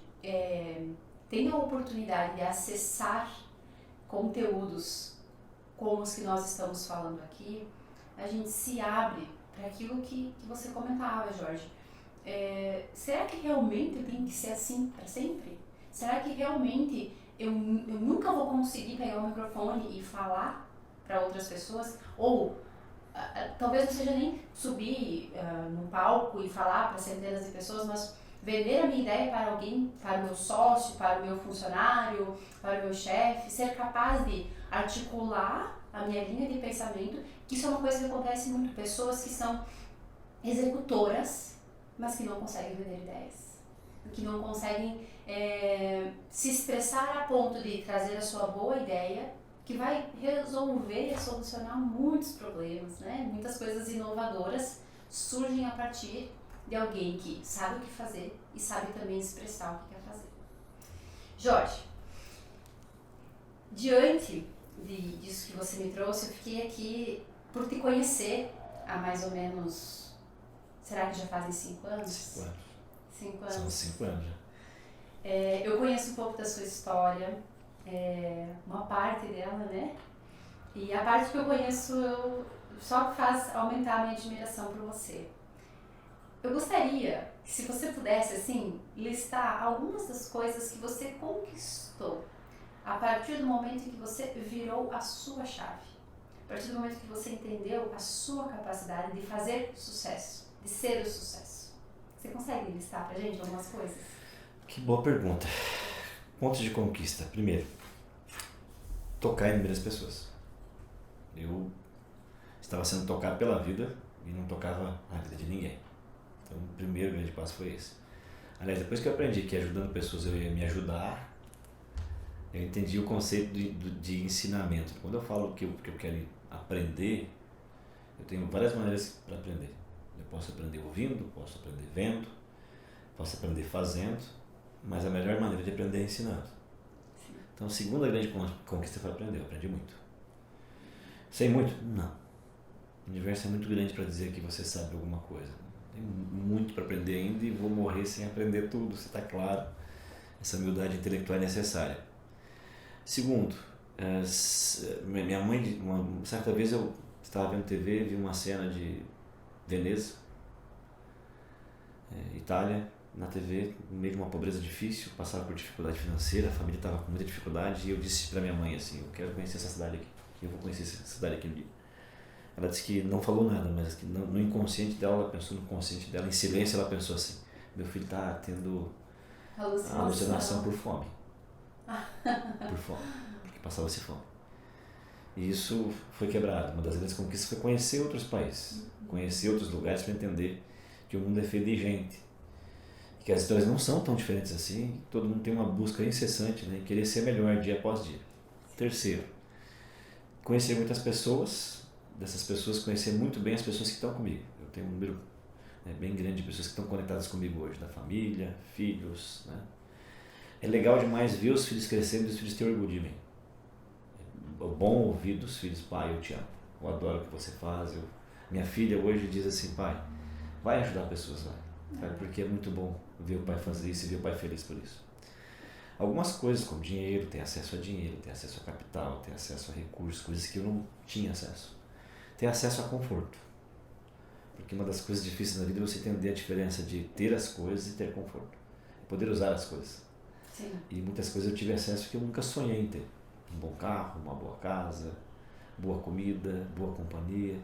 tem a oportunidade de acessar conteúdos como os que nós estamos falando aqui, a gente se abre para aquilo que você comentava, Jorge. Será que realmente tem que ser assim para sempre? Será que realmente eu nunca vou conseguir pegar o microfone e falar para outras pessoas? Ou talvez não seja nem subir no palco e falar para centenas de pessoas, mas vender a minha ideia para alguém, para o meu sócio, para o meu funcionário, para o meu chefe, ser capaz de articular a minha linha de pensamento, que isso é uma coisa que acontece muito, pessoas que são executoras, mas que não conseguem vender ideias, que não conseguem se expressar a ponto de trazer a sua boa ideia, que vai resolver e solucionar muitos problemas, né? Muitas coisas inovadoras surgem a partir de alguém que sabe o que fazer e sabe também expressar o que quer fazer. Jorge, diante disso que você me trouxe, eu fiquei aqui por te conhecer há mais ou menos, será que já fazem 5 anos? 5 anos. 5 anos. São 5 anos já. Eu conheço um pouco da sua história, uma parte dela, né? E a parte que eu conheço só faz aumentar a minha admiração por você. Eu gostaria que, se você pudesse, assim, listar algumas das coisas que você conquistou a partir do momento em que você virou a sua chave. A partir do momento que você entendeu a sua capacidade de fazer sucesso, de ser o sucesso. Você consegue listar pra gente algumas coisas? Que boa pergunta. Pontos de conquista. Primeiro, tocar em inúmeras pessoas. Eu estava sendo tocado pela vida e não tocava a vida de ninguém. Então, o primeiro grande passo foi esse. Aliás, depois que eu aprendi que ajudando pessoas eu ia me ajudar, eu entendi o conceito de ensinamento. Quando eu falo que eu quero aprender, eu tenho várias maneiras para aprender. Eu posso aprender ouvindo, posso aprender vendo, posso aprender fazendo, mas a melhor maneira de aprender é ensinando. Então, a segunda grande conquista foi aprender. Eu aprendi muito. Sei muito? Não. O universo é muito grande para dizer que você sabe alguma coisa. Tem muito para aprender ainda e vou morrer sem aprender tudo, você está claro. Essa humildade intelectual é necessária. Segundo, minha mãe, certa vez eu estava vendo TV, vi uma cena de Veneza, Itália, na TV, no meio de uma pobreza difícil, passava por dificuldade financeira, a família estava com muita dificuldade, e eu disse para minha mãe assim, eu quero conhecer essa cidade aqui, eu vou conhecer essa cidade aqui um dia. Ela disse que não falou nada, mas que no inconsciente dela, ela pensou no consciente dela, em silêncio ela pensou assim, meu filho está tendo alucinação por fome. Por fome, porque passava-se fome. E isso foi quebrado. Uma das grandes conquistas foi conhecer outros países, conhecer outros lugares para entender que o mundo é feito de gente, que as histórias não são tão diferentes assim, todo mundo tem uma busca incessante, né, em querer ser melhor dia após dia. Terceiro, conhecer muitas pessoas, dessas pessoas conhecer muito bem as pessoas que estão comigo. Eu tenho um número bem grande de pessoas que estão conectadas comigo hoje, da família, filhos, né? É legal demais ver os filhos crescendo e os filhos terem orgulho de mim. É bom ouvir dos filhos, pai, eu te amo, eu adoro o que você faz. Minha filha hoje diz assim, pai, vai ajudar pessoas, vai, porque é muito bom ver o pai fazer isso e ver o pai feliz por isso. Algumas coisas como dinheiro, ter acesso a dinheiro, ter acesso a capital, ter acesso a recursos, coisas que eu não tinha acesso. Ter acesso a conforto. Porque uma das coisas difíceis na vida é você entender a diferença de ter as coisas e ter conforto. Poder usar as coisas. Sim. E muitas coisas eu tive acesso que eu nunca sonhei em ter. Um bom carro, uma boa casa, boa comida, boa companhia.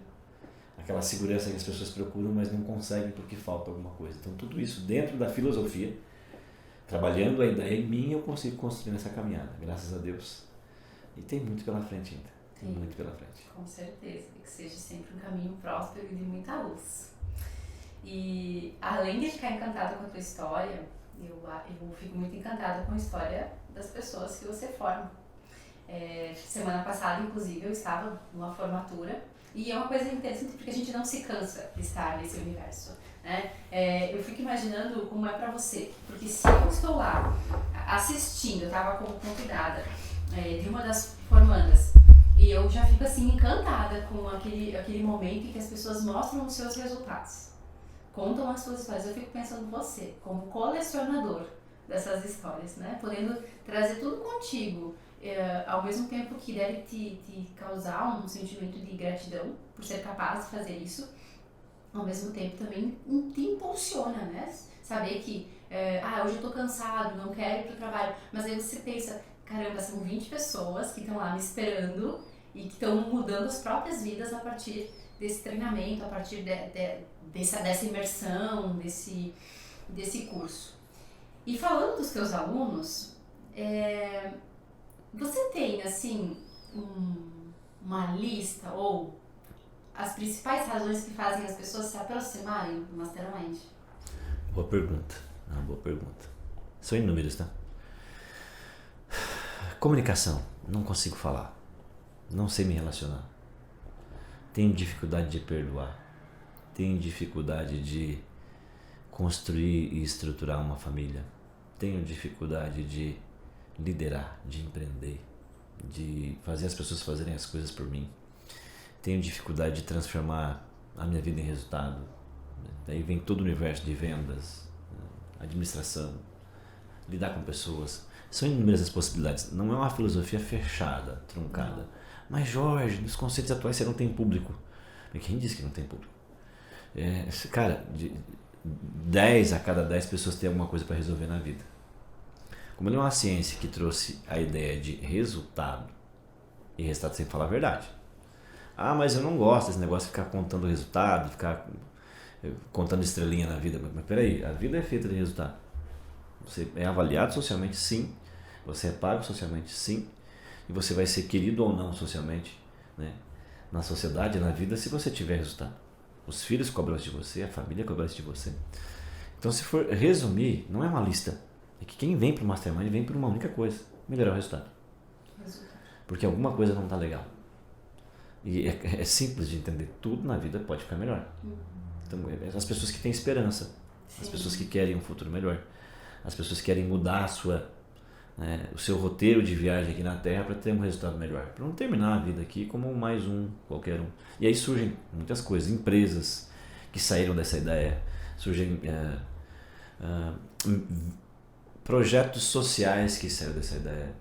Aquela segurança que as pessoas procuram, mas não conseguem porque falta alguma coisa. Então tudo isso dentro da filosofia, trabalhando a ideia em mim, eu consigo construir nessa caminhada, graças a Deus. E tem muito pela frente ainda. Tem muito pela frente. Com certeza. Que seja sempre um caminho próspero e de muita luz. E além de ficar encantada com a tua história, eu fico muito encantada com a história das pessoas que você forma. Semana passada, inclusive, eu estava numa formatura e é uma coisa interessante porque a gente não se cansa de estar nesse universo, né? Eu fico imaginando como é pra você, porque se eu estou lá assistindo, eu estava como convidada de uma das formandas e eu já fico assim encantada com aquele momento em que as pessoas mostram os seus resultados, contam as suas histórias. Eu fico pensando você, como colecionador dessas histórias, né? Podendo trazer tudo contigo, ao mesmo tempo que deve te causar um sentimento de gratidão por ser capaz de fazer isso, ao mesmo tempo também te impulsiona, né? Saber que, hoje eu tô cansado, não quero ir pro trabalho, mas aí você pensa, caramba, são 20 pessoas que estão lá me esperando e que estão mudando as próprias vidas a partir desse treinamento, a partir dessa imersão, desse curso. E falando dos teus alunos, você tem, assim, uma lista ou as principais razões que fazem as pessoas se aproximarem do Mastermind? Boa pergunta. Boa pergunta. São inúmeros, tá? Comunicação. Não consigo falar. Não sei me relacionar. Tenho dificuldade de perdoar. Tenho dificuldade de construir e estruturar uma família. Tenho dificuldade de liderar, de empreender, de fazer as pessoas fazerem as coisas por mim. Tenho dificuldade de transformar a minha vida em resultado. Daí vem todo o universo de vendas, administração, lidar com pessoas. São inúmeras as possibilidades. Não é uma filosofia fechada, truncada. Mas, Jorge, nos conceitos atuais você não tem público. Quem disse que não tem público? Cara, 10 a cada 10 pessoas têm alguma coisa para resolver na vida. Como ele é uma ciência que trouxe a ideia de resultado, e resultado sem falar a verdade. Ah, mas eu não gosto desse negócio de ficar contando o resultado, ficar contando estrelinha na vida. Mas peraí, a vida é feita de resultado. Você é avaliado socialmente, sim. Você é pago socialmente, sim. E você vai ser querido ou não socialmente, né? Na sociedade, na vida, se você tiver resultado. Os filhos cobram isso de você, a família cobra isso de você. Então, se for resumir, não é uma lista. É que quem vem para o Mastermind vem por uma única coisa: melhorar o resultado. Porque alguma coisa não está legal. E é simples de entender. Tudo na vida pode ficar melhor. Então, as pessoas que têm esperança, as pessoas que querem um futuro melhor, as pessoas que querem mudar o seu roteiro de viagem aqui na Terra para ter um resultado melhor, para não terminar a vida aqui como mais um, qualquer um. E aí surgem muitas coisas, empresas que saíram dessa ideia, surgem projetos sociais que saíram dessa ideia,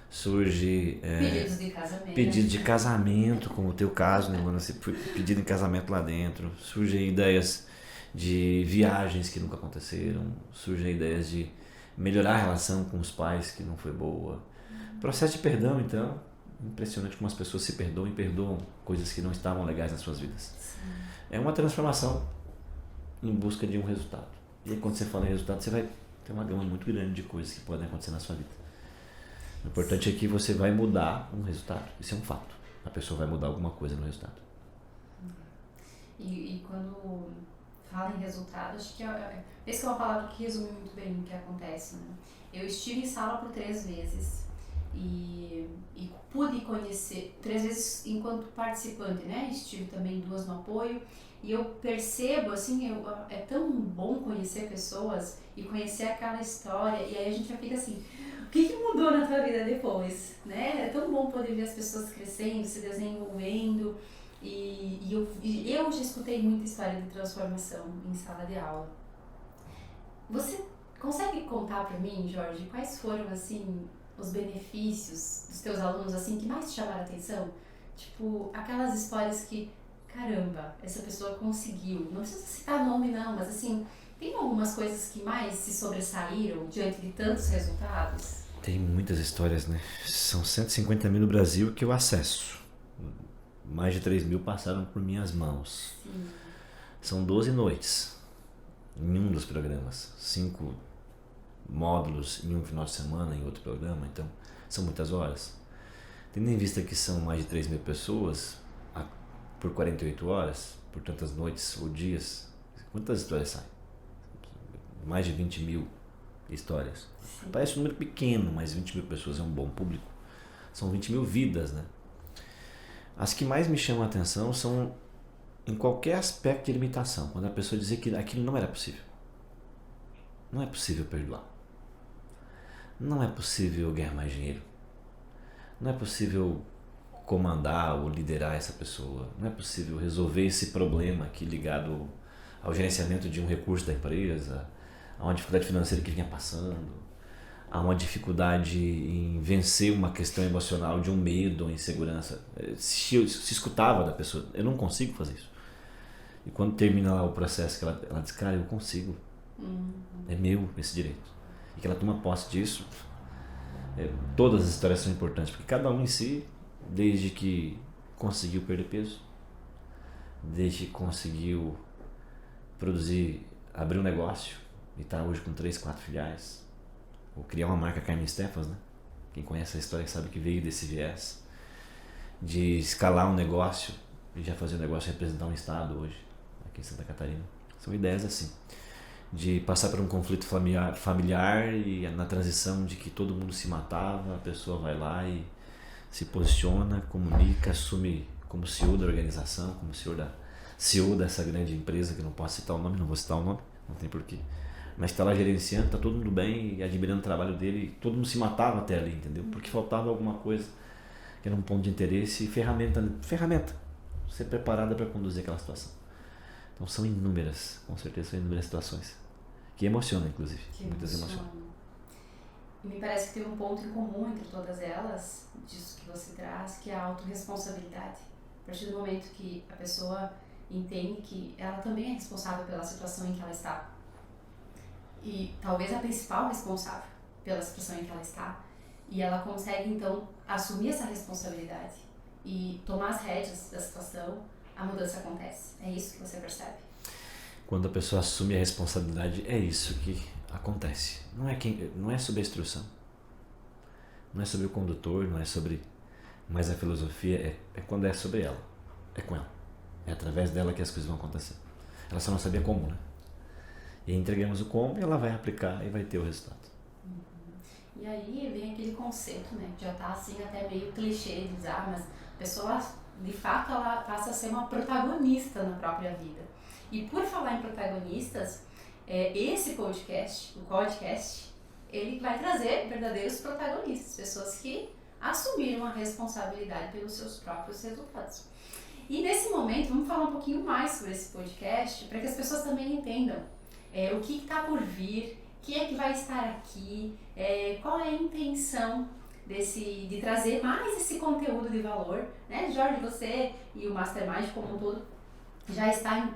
surge pedidos de casamento, como o teu caso, né, mano? Você foi pedido em casamento lá dentro, surgem ideias de viagens que nunca aconteceram, surgem ideias de melhorar a relação com os pais que não foi boa. Processo de perdão, então, impressionante como as pessoas se perdoam e perdoam coisas que não estavam legais nas suas vidas. Sim. É uma transformação em busca de um resultado. E aí, quando você fala em resultado, você vai ter uma gama muito grande de coisas que podem acontecer na sua vida. O importante é que você vai mudar um resultado. Isso é um fato. A pessoa vai mudar alguma coisa no resultado. E quando fala em resultado, acho que essa é uma palavra que resume muito bem o que acontece, né? Eu estive em sala por 3 vezes e pude conhecer 3 vezes enquanto participante, né? Estive também 2 no apoio e eu percebo, assim, é tão bom conhecer pessoas e conhecer aquela história, e aí a gente já fica assim: o que mudou na tua vida depois, né? É tão bom poder ver as pessoas crescendo, se desenvolvendo. E eu já escutei muita história de transformação em sala de aula. Você consegue contar para mim, Jorge, quais foram, assim, os benefícios dos teus alunos, assim, que mais te chamaram a atenção? Tipo, aquelas histórias que, caramba, essa pessoa conseguiu. Não precisa citar nome não, mas assim, tem algumas coisas que mais se sobressaíram diante de tantos resultados? Tem muitas histórias, né? São 150 mil no Brasil que eu acesso. Mais de 3 mil passaram por minhas mãos. Sim. São 12 noites em um dos programas. 5 módulos em um final de semana em outro programa. Então, são muitas horas. Tendo em vista que são mais de 3 mil pessoas por 48 horas, por tantas noites ou dias, quantas histórias saem? Mais de 20 mil histórias. Sim. Parece um número pequeno, mas 20 mil pessoas é um bom público. São 20 mil vidas, né? As que mais me chamam a atenção são em qualquer aspecto de limitação. Quando a pessoa dizer que aquilo não era possível. Não é possível perdoar. Não é possível ganhar mais dinheiro. Não é possível comandar ou liderar essa pessoa. Não é possível resolver esse problema aqui ligado ao gerenciamento de um recurso da empresa, a uma dificuldade financeira que vinha passando, há uma dificuldade em vencer uma questão emocional de um medo ou insegurança. Se escutava da pessoa: eu não consigo fazer isso. E quando termina lá o processo, que ela diz: cara, eu consigo. É meu esse direito. E que ela toma posse disso. Todas as histórias são importantes, porque cada um em si, desde que conseguiu perder peso, desde que conseguiu produzir, abrir um negócio e está hoje com 3, 4 filiais, ou criar uma marca Carmen Stephans, né? Quem conhece a história sabe que veio desse viés de escalar um negócio e já fazer o negócio representar um estado hoje, aqui em Santa Catarina. São ideias assim, de passar por um conflito familiar e na transição de que todo mundo se matava, a pessoa vai lá e se posiciona, comunica, assume como CEO da organização, como CEO dessa grande empresa, que não posso citar o nome, não vou citar o nome, não tem porquê. Mas está lá gerenciando, está todo mundo bem e admirando o trabalho dele, e todo mundo se matava até ali, entendeu? Porque faltava alguma coisa que era um ponto de interesse e ferramenta ser preparada para conduzir aquela situação. Então são inúmeras, com certeza são inúmeras situações que emocionam, inclusive, muitas emocionam. E me parece que tem um ponto em comum entre todas elas, disso que você traz, que é a autorresponsabilidade. A partir do momento que a pessoa entende que ela também é responsável pela situação em que ela está. E talvez a principal responsável pela situação em que ela está. E ela consegue, então, assumir essa responsabilidade e tomar as rédeas da situação, a mudança acontece. É isso que você percebe? Quando a pessoa assume a responsabilidade, é isso que acontece. Não é sobre a instrução, não é sobre o condutor, não é sobre mais a filosofia, é quando é sobre ela, é com ela. É através dela que as coisas vão acontecer. Ela só não sabia como, né? E entregamos o como e ela vai aplicar e vai ter o resultado. E aí vem aquele conceito, né, que já tá assim até meio clichê de dizer, mas a pessoa, de fato, ela passa a ser uma protagonista na própria vida. E por falar em protagonistas, esse podcast, ele vai trazer verdadeiros protagonistas, pessoas que assumiram a responsabilidade pelos seus próprios resultados. E nesse momento, vamos falar um pouquinho mais sobre esse podcast, para que as pessoas também entendam o que está por vir, quem é que vai estar aqui, qual é a intenção de trazer mais esse conteúdo de valor, né? Jorge, você e o Mastermind como um todo já está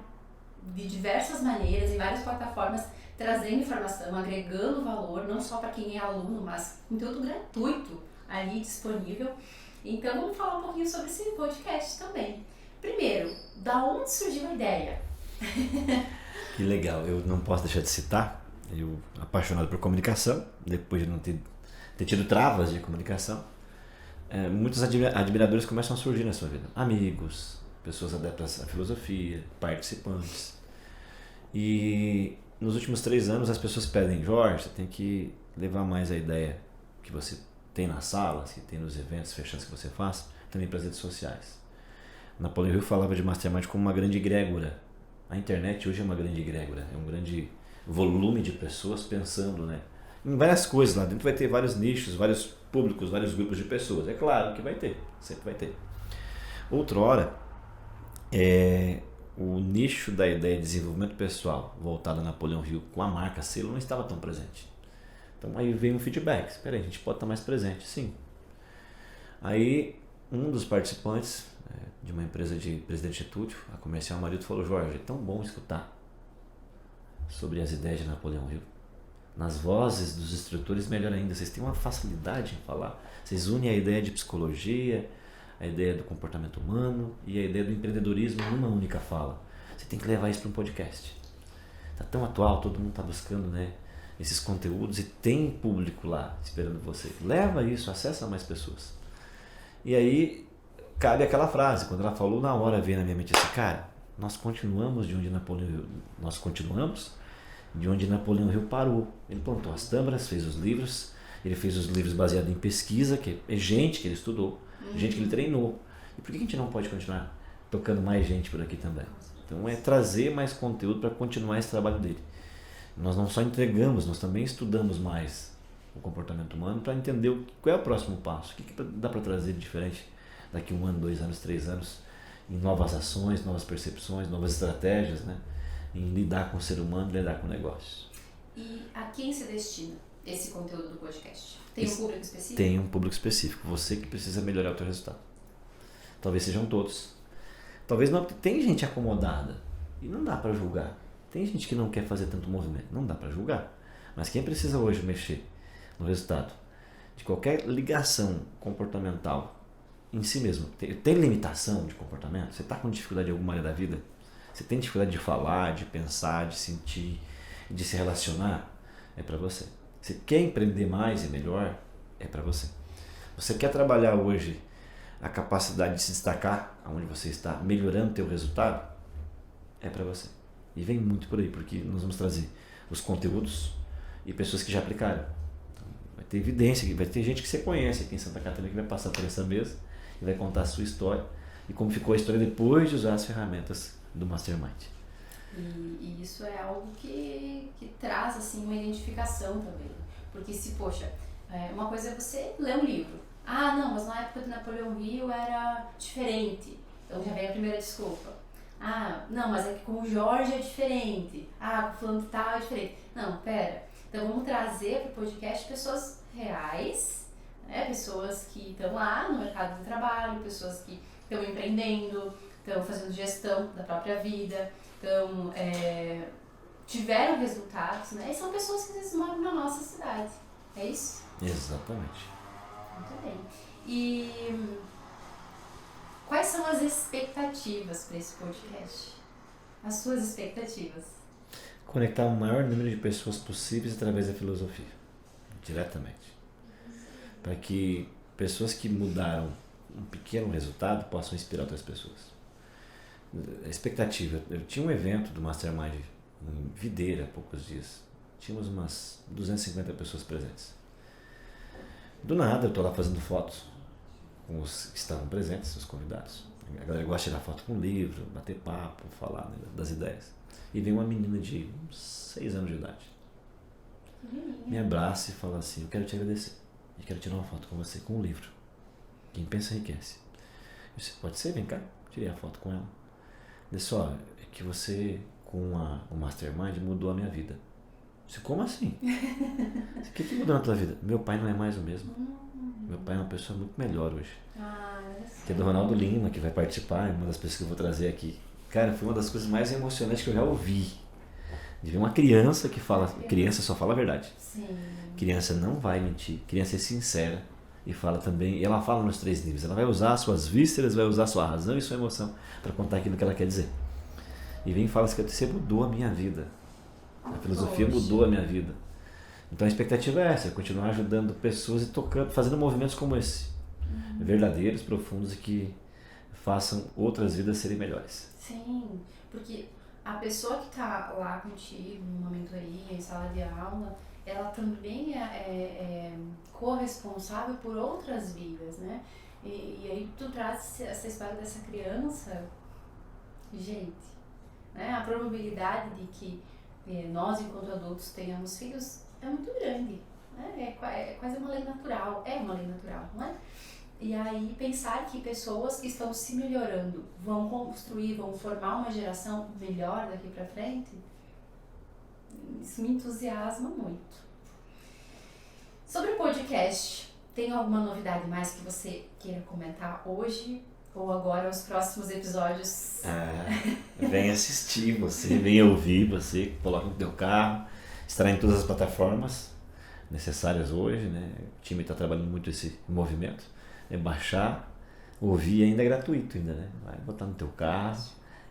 de diversas maneiras, em várias plataformas, trazendo informação, agregando valor, não só para quem é aluno, mas conteúdo gratuito ali disponível. Então vamos falar um pouquinho sobre esse podcast também. Primeiro, da onde surgiu a ideia? Que legal, eu não posso deixar de citar, eu apaixonado por comunicação, depois de não ter tido travas de comunicação, muitos admiradores começam a surgir na sua vida, amigos, pessoas adeptas à filosofia, participantes. E nos últimos 3 anos as pessoas pedem, Jorge, você tem que levar mais a ideia que você tem nas salas, que tem nos eventos fechados que você faz, também para as redes sociais. Napoleão Hill falava de Mastermind como uma grande egrégora. A internet hoje é uma grande egrégora, é um grande volume de pessoas pensando, né, em várias coisas. Lá dentro vai ter vários nichos, vários públicos, vários grupos de pessoas. É claro que vai ter, sempre vai ter. Outrora, o nicho da ideia de desenvolvimento pessoal voltado a Napoleão Hill com a marca selo não estava tão presente. Então aí veio um feedback, espera aí, a gente pode estar mais presente, sim. Aí um dos participantes de uma empresa de Presidente Getúlio, a Comercial Marito, falou, Jorge, é tão bom escutar sobre as ideias de Napoleão Hill. Nas vozes dos instrutores, melhor ainda, vocês têm uma facilidade em falar. Vocês unem a ideia de psicologia, a ideia do comportamento humano e a ideia do empreendedorismo numa única fala. Você tem que levar isso para um podcast. Está tão atual, todo mundo está buscando, né, esses conteúdos e tem público lá esperando você. Leva isso, acessa mais pessoas. E aí cabe aquela frase, quando ela falou, na hora veio na minha mente assim, cara, nós continuamos de onde Napoleão Hill parou. Ele plantou as tâmaras, fez os livros, ele fez os livros baseados em pesquisa, que é gente que ele estudou, gente que ele treinou. E por que a gente não pode continuar tocando mais gente por aqui também? Então é trazer mais conteúdo para continuar esse trabalho dele. Nós não só entregamos, nós também estudamos mais o comportamento humano para entender qual é o próximo passo, o que dá para trazer de diferente daqui 1 ano, 2 anos, 3 anos, em novas ações, novas percepções, novas estratégias, né? Em lidar com o ser humano, lidar com negócios. E a quem se destina esse conteúdo do podcast? Tem um público específico? Tem um público específico, você que precisa melhorar o teu resultado. Talvez sejam todos. Talvez não, tem gente acomodada e não dá para julgar. Tem gente que não quer fazer tanto movimento, não dá para julgar. Mas quem precisa hoje mexer no resultado de qualquer ligação comportamental em si mesmo, tem limitação de comportamento, você está com dificuldade em alguma área da vida, você tem dificuldade de falar, de pensar, de sentir, de se relacionar, é para você. Você quer empreender mais e melhor, é para você. Você quer trabalhar hoje a capacidade de se destacar onde você está, melhorando o teu resultado, é para você. E vem muito por aí, porque nós vamos trazer os conteúdos e pessoas que já aplicaram. Então, vai ter evidência, vai ter gente que você conhece aqui em Santa Catarina que vai passar por essa mesa e vai contar a sua história e como ficou a história depois de usar as ferramentas do Mastermind. E isso é algo que traz assim, uma identificação também. Porque se, poxa, uma coisa é você ler um livro. Ah, não, mas na época do Napoleão Hill era diferente. Então já vem a primeira desculpa. Ah, não, mas é que com o Jorge é diferente. Ah, com o fulano de tal é diferente. Não, pera. Então vamos trazer para o podcast pessoas reais, né? Pessoas que estão lá no mercado de trabalho, pessoas que estão empreendendo, estão fazendo gestão da própria vida, então tiveram resultados, né? E são pessoas que às vezes moram na nossa cidade, é isso? Exatamente. Muito bem. E quais são as expectativas para esse podcast? As suas expectativas? Conectar o maior número de pessoas possíveis através da filosofia, diretamente. Para que pessoas que mudaram um pequeno resultado possam inspirar outras pessoas. A expectativa, eu tinha um evento do Mastermind em Videira há poucos dias. Tínhamos umas 250 pessoas presentes. Do nada eu estou lá fazendo fotos com os que estavam presentes, os convidados. A galera gosta de tirar foto com o livro, bater papo, falar, né, das ideias. E vem uma menina de uns 6 anos de idade. Me abraça e fala assim: eu quero te agradecer. E quero tirar uma foto com você com o livro. Quem pensa enriquece. Eu disse: pode ser? Vem cá. Tirei a foto com ela. Disse: ó, é que você com o Mastermind mudou a minha vida. Eu disse: como assim? O que mudou na tua vida? Meu pai não é mais o mesmo. Meu pai é uma pessoa muito melhor hoje. Que é do Ronaldo Lima, que vai participar, é uma das pessoas que eu vou trazer aqui. Cara, foi uma das coisas mais emocionantes que eu já ouvi. De ver uma criança que fala... Criança só fala a verdade. Sim. Criança não vai mentir. Criança é sincera. E fala também... E ela fala nos 3 níveis. Ela vai usar suas vísceras, vai usar sua razão e sua emoção para contar aquilo que ela quer dizer. E vem e fala assim: você mudou a minha vida. A filosofia mudou a minha vida. Então a expectativa é essa: continuar ajudando pessoas e tocando, fazendo movimentos como esse. Verdadeiros, profundos e que façam outras vidas serem melhores. Sim, porque a pessoa que está lá contigo, numa mentoria, em sala de aula, ela também é corresponsável por outras vidas, né? E aí tu traz essa história dessa criança, gente, né? A probabilidade de que nós, enquanto adultos, tenhamos filhos é muito grande, né? É quase uma lei natural, não é? E aí pensar que pessoas que estão se melhorando vão construir, vão formar uma geração melhor daqui pra frente, isso me entusiasma muito. Sobre o podcast, tem alguma novidade mais que você queira comentar hoje ou agora os próximos episódios? Vem assistir, você vem ouvir, você coloca no teu carro, estará em todas as plataformas necessárias hoje, né? O time está trabalhando muito esse movimento. É baixar, ouvir, ainda é gratuito ainda, né? Vai botar no teu carro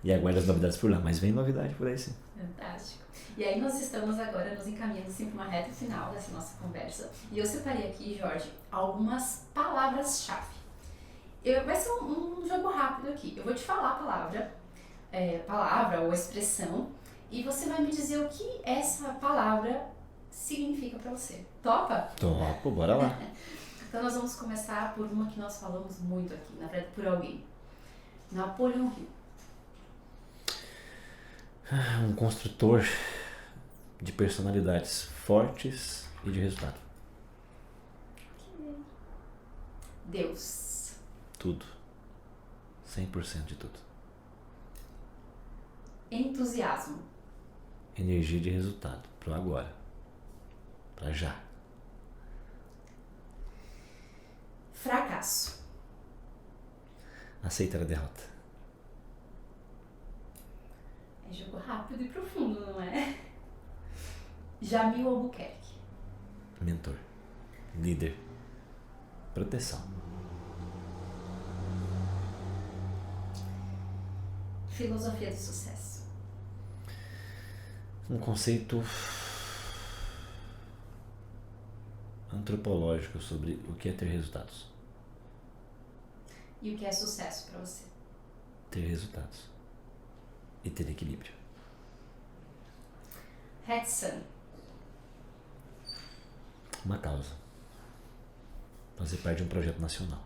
e aguarda as novidades por lá. Mas vem novidade por aí sim. Fantástico. E aí nós estamos agora nos encaminhando assim, para uma reta final dessa nossa conversa. E eu separei aqui, Jorge, algumas palavras-chave. Vai ser um jogo rápido aqui. Eu vou te falar a palavra ou expressão, e você vai me dizer o que essa palavra significa para você. Topa? Topo, bora lá. Então nós vamos começar por uma que nós falamos muito aqui, na verdade por alguém. Napoleão Hill. Um construtor de personalidades fortes e de resultado. Deus. Tudo. 100% de tudo. Entusiasmo. Energia de resultado. Pro agora. Pra já. Fracasso. Aceitar a derrota. É jogo rápido e profundo, não é? Jamil Albuquerque. Mentor. Líder. Proteção. Filosofia do sucesso. Um conceito antropológico sobre o que é ter resultados. E o que é sucesso para você? Ter resultados. E ter equilíbrio. Hudson. Uma causa. Fazer parte de um projeto nacional.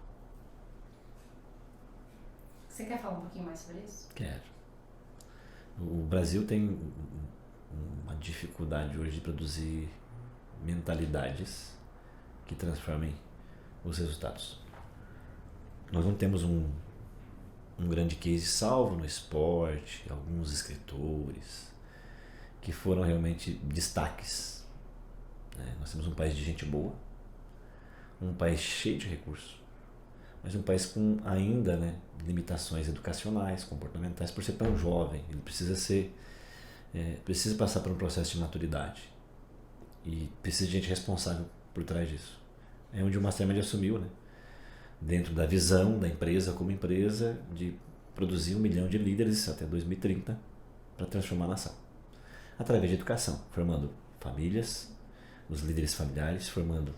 Você quer falar um pouquinho mais sobre isso? Quero. O Brasil tem uma dificuldade hoje de produzir mentalidades que transformem os resultados. Nós não temos um grande case salvo no esporte, alguns escritores que foram realmente destaques. Nós temos um país de gente boa, um país cheio de recursos, mas um país com ainda, né, limitações educacionais, comportamentais, por ser tão jovem. Ele precisa passar por um processo de maturidade e precisa de gente responsável por trás disso. É onde o Mastermind assumiu, né, dentro da visão da empresa como empresa, de produzir 1 milhão de líderes até 2030 para transformar a nação. Através de educação, formando famílias, os líderes familiares, formando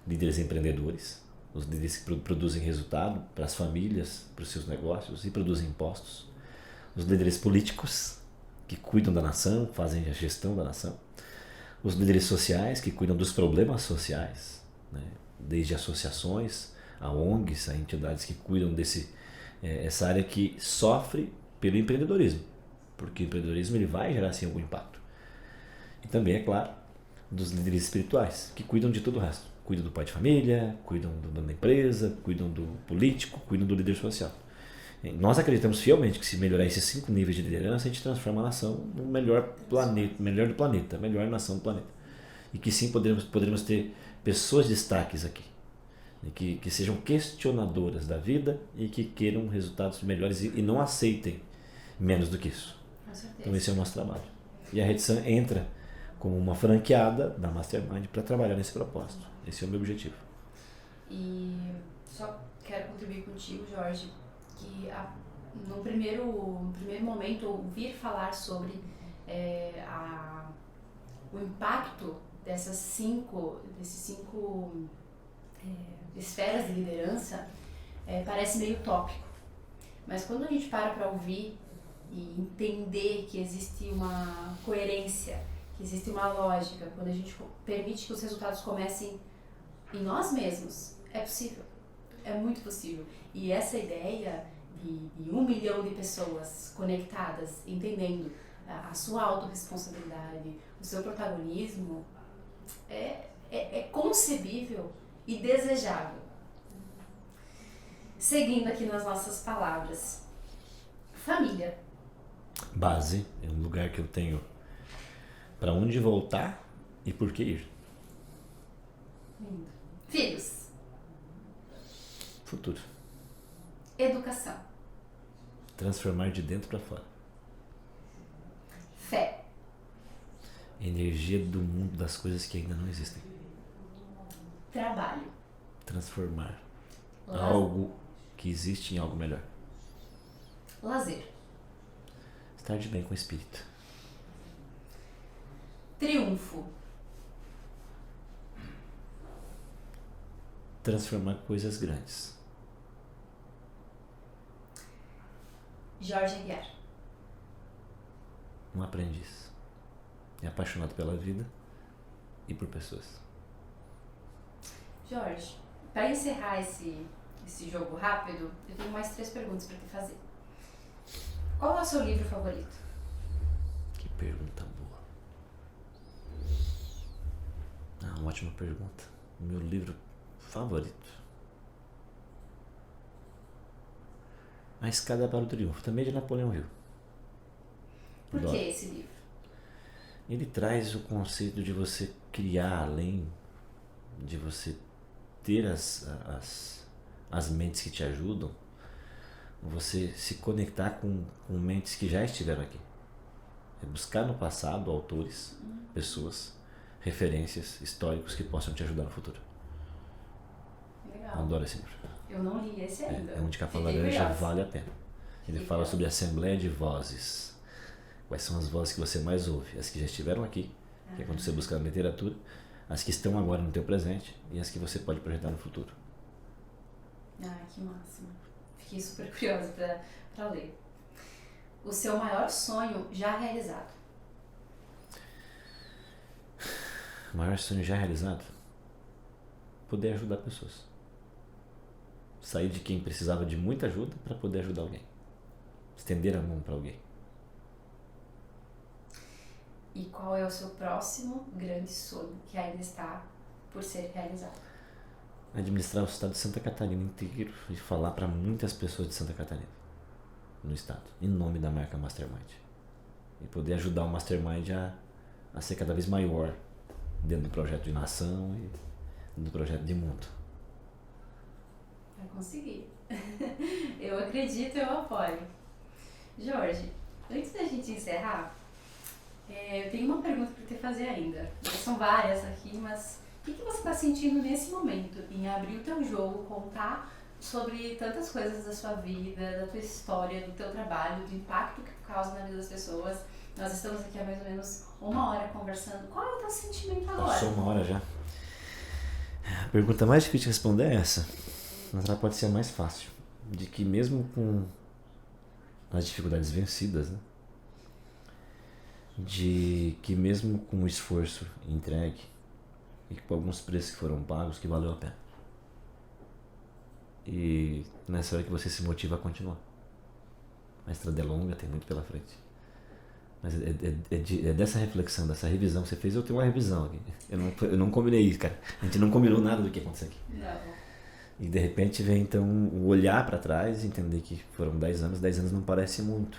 líderes empreendedores, os líderes que produzem resultado para as famílias, para os seus negócios e produzem impostos, os líderes políticos que cuidam da nação, fazem a gestão da nação, os líderes sociais que cuidam dos problemas sociais, né? Desde associações, a ONGs, a entidades que cuidam essa área que sofre pelo empreendedorismo, porque o empreendedorismo ele vai gerar sim algum impacto. E também, é claro, dos líderes espirituais, que cuidam de todo o resto. Cuidam do pai de família, cuidam do dono da empresa, cuidam do político, cuidam do líder social. E nós acreditamos fielmente que se melhorar esses 5 níveis de liderança, a gente transforma a nação no melhor planeta, melhor do planeta, melhor nação do planeta. E que sim poderemos ter pessoas destaques aqui, que sejam questionadoras da vida e que queiram resultados melhores e não aceitem menos do que isso. Com certeza. Então esse é o nosso trabalho. E a Rede Sun entra como uma franqueada da Mastermind para trabalhar nesse propósito. Esse é o meu objetivo. E só quero contribuir contigo, Jorge, que no primeiro momento ouvir falar sobre o impacto desses cinco esferas de liderança parece meio utópico. Mas quando a gente para ouvir e entender que existe uma coerência, que existe uma lógica, quando a gente permite que os resultados comecem em nós mesmos, é possível, é muito possível. E essa ideia de 1 milhão de pessoas conectadas, entendendo a sua autorresponsabilidade, o seu protagonismo, é concebível e desejável. Seguindo aqui nas nossas palavras, família. Base é um lugar que eu tenho para onde voltar e por que ir. Lindo. Filhos. Futuro. Educação. Transformar de dentro para fora. Fé. Energia do mundo das coisas que ainda não existem. Trabalho. Transformar algo que existe em algo melhor. Lazer. Estar de bem com o espírito. Triunfo. Transformar coisas grandes. Jorge Aguiar. Um aprendiz. É apaixonado pela vida e por pessoas. Jorge, para encerrar esse jogo rápido, eu tenho mais 3 perguntas para te fazer. Qual é o seu livro favorito? Que pergunta boa. Uma ótima pergunta. O meu livro favorito. A Escada para o Triunfo, também de Napoleão Hill. Por que esse livro? Ele traz o conceito de você criar além, de você ter as mentes que te ajudam, você se conectar com mentes que já estiveram aqui. É buscar no passado autores, pessoas, referências, históricos que possam te ajudar no futuro. Legal. Eu adoro esse livro. Eu não li esse ainda. É onde Capa Laranja vale a pena. Ele fala sobre a assembleia de vozes. Quais são as vozes que você mais ouve? As que já estiveram aqui, que é quando você busca na literatura, as que estão agora no teu presente e as que você pode projetar no futuro. Que máximo. Fiquei super curiosa para ler. O seu maior sonho já realizado? O maior sonho já realizado? Poder ajudar pessoas. Sair de quem precisava de muita ajuda para poder ajudar alguém. Estender a mão para alguém. E qual é o seu próximo grande sonho que ainda está por ser realizado? Administrar o estado de Santa Catarina inteiro e falar para muitas pessoas de Santa Catarina no estado, em nome da marca Mastermind. E poder ajudar o Mastermind a ser cada vez maior dentro do projeto de nação e do projeto de mundo. Vai conseguir. Eu acredito, eu apoio. Jorge, antes da gente encerrar, eu tenho uma pergunta para te fazer ainda. São várias aqui, mas o que você está sentindo nesse momento em abrir o teu jogo, contar sobre tantas coisas da sua vida, da tua história, do teu trabalho, do impacto que causa na vida das pessoas? Nós estamos aqui há mais ou menos 1 hora conversando. Qual é o teu sentimento agora? Passou 1 hora já. A pergunta mais difícil de responder é essa, mas ela pode ser a mais fácil. De que mesmo com as dificuldades vencidas, né? De que mesmo com o esforço entregue e com alguns preços que foram pagos, que valeu a pena. E nessa hora que você se motiva a continuar. A estrada é longa, tem muito pela frente. Mas é dessa reflexão, dessa revisão que você fez. Eu tenho uma revisão aqui. Eu não combinei isso, cara. A gente não combinou nada do que aconteceu aqui. Não. E de repente vem então o olhar para trás e entender que foram 10 anos. 10 anos não parece muito.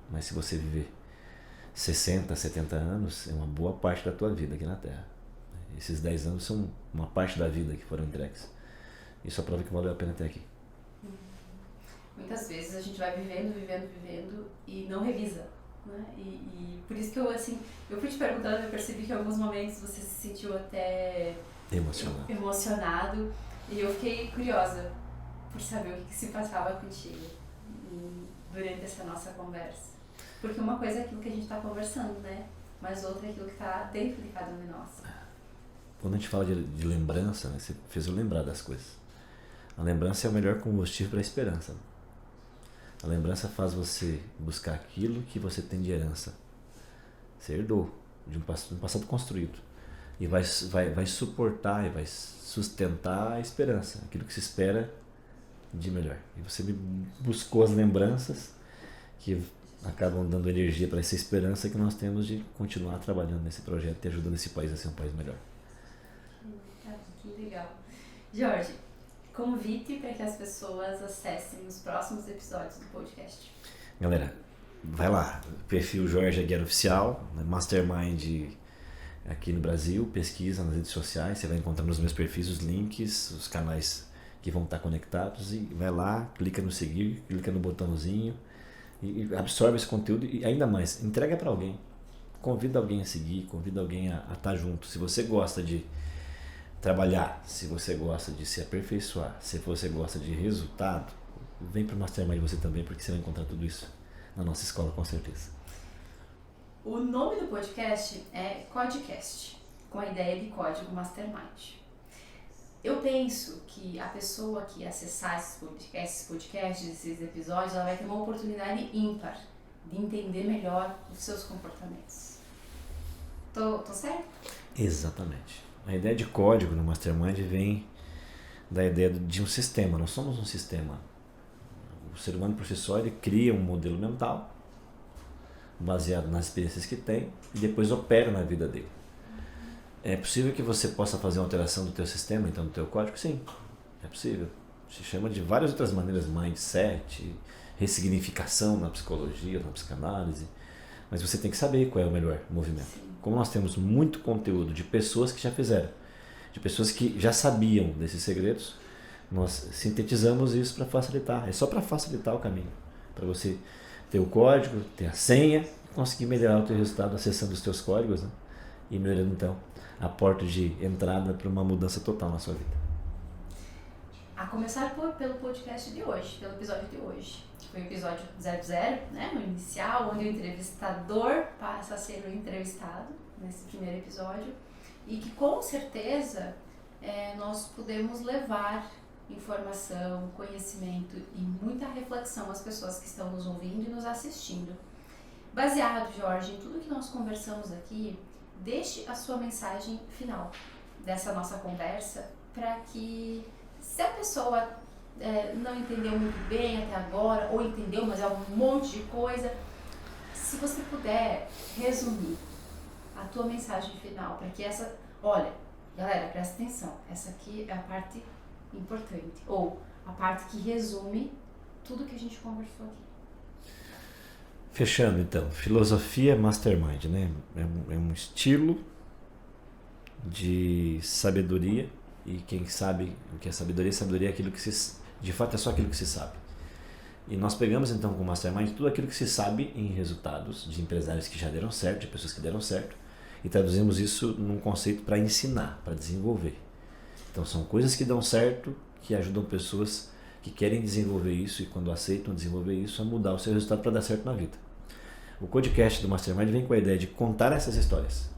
Mas se você viver 60, 70 anos, é uma boa parte da tua vida aqui na Terra. Esses 10 anos são uma parte da vida que foram entregues. Isso é a prova que valeu a pena até aqui. Muitas vezes a gente vai vivendo e não revisa. Né? E por isso que eu fui te perguntando, eu percebi que em alguns momentos você se sentiu até emocionado e eu fiquei curiosa por saber o que se passava contigo durante essa nossa conversa. Porque uma coisa é aquilo que a gente está conversando, né? Mas outra é aquilo que está dentro de cada um de nós. Quando a gente fala de lembrança, né, você fez eu lembrar das coisas. A lembrança é o melhor combustível para a esperança. A lembrança faz você buscar aquilo que você tem de herança. Você herdou de um passado construído. E vai suportar e vai sustentar a esperança. Aquilo que se espera de melhor. E você buscou as lembranças que acabam dando energia para essa esperança que nós temos de continuar trabalhando nesse projeto e ajudando esse país a ser um país melhor. Que legal. Jorge, convite para que as pessoas acessem os próximos episódios do podcast. Galera, vai lá, perfil Jorge Aguiar Oficial, Mastermind aqui no Brasil, pesquisa nas redes sociais, você vai encontrar nos meus perfis os links, os canais que vão estar conectados e vai lá, clica no seguir, clica no botãozinho e absorve esse conteúdo e ainda mais, entrega para alguém, convida alguém a seguir, convida alguém a estar junto. Se você gosta de trabalhar, se você gosta de se aperfeiçoar, se você gosta de resultado, vem para o Mastermind você também, porque você vai encontrar tudo isso na nossa escola com certeza. O nome do podcast é Codecast, com a ideia de código Mastermind. Eu penso que a pessoa que acessar esses podcasts, esses episódios, ela vai ter uma oportunidade ímpar de entender melhor os seus comportamentos. Tô certo? Exatamente. A ideia de código no Mastermind vem da ideia de um sistema. Nós somos um sistema. O ser humano por si só ele cria um modelo mental baseado nas experiências que tem e depois opera na vida dele. É possível que você possa fazer uma alteração do teu sistema, então do teu código? Sim, é possível. Se chama de várias outras maneiras, mindset, ressignificação na psicologia, na psicanálise. Mas você tem que saber qual é o melhor movimento. Sim. Como nós temos muito conteúdo de pessoas que já fizeram, de pessoas que já sabiam desses segredos, nós sintetizamos isso para facilitar. É só para facilitar o caminho. Para você ter o código, ter a senha, conseguir melhorar o teu resultado acessando os teus códigos, né? E melhorando então a porta de entrada para uma mudança total na sua vida. A começar pelo podcast de hoje, pelo episódio de hoje, que foi o episódio 00, né, no inicial, onde o entrevistador passa a ser o entrevistado, nesse primeiro episódio, e que com certeza nós podemos levar informação, conhecimento e muita reflexão às pessoas que estão nos ouvindo e nos assistindo. Baseado, Jorge, em tudo que nós conversamos aqui, deixe a sua mensagem final dessa nossa conversa para que, se a pessoa não entendeu muito bem até agora, ou entendeu, mas é um monte de coisa, se você puder resumir a tua mensagem final, para que olha, galera, presta atenção, essa aqui é a parte importante, ou a parte que resume tudo que a gente conversou aqui. Fechando então, filosofia Mastermind, né? É um estilo de sabedoria, e quem sabe o que é sabedoria? Sabedoria é aquilo que se De fato é só aquilo que se sabe. E nós pegamos então com o Mastermind tudo aquilo que se sabe em resultados de empresários que já deram certo, de pessoas que deram certo, e traduzimos isso num conceito para ensinar, para desenvolver. Então são coisas que dão certo, que ajudam pessoas que querem desenvolver isso e quando aceitam desenvolver isso, a mudar o seu resultado para dar certo na vida. O podcast do Mastermind vem com a ideia de contar essas histórias,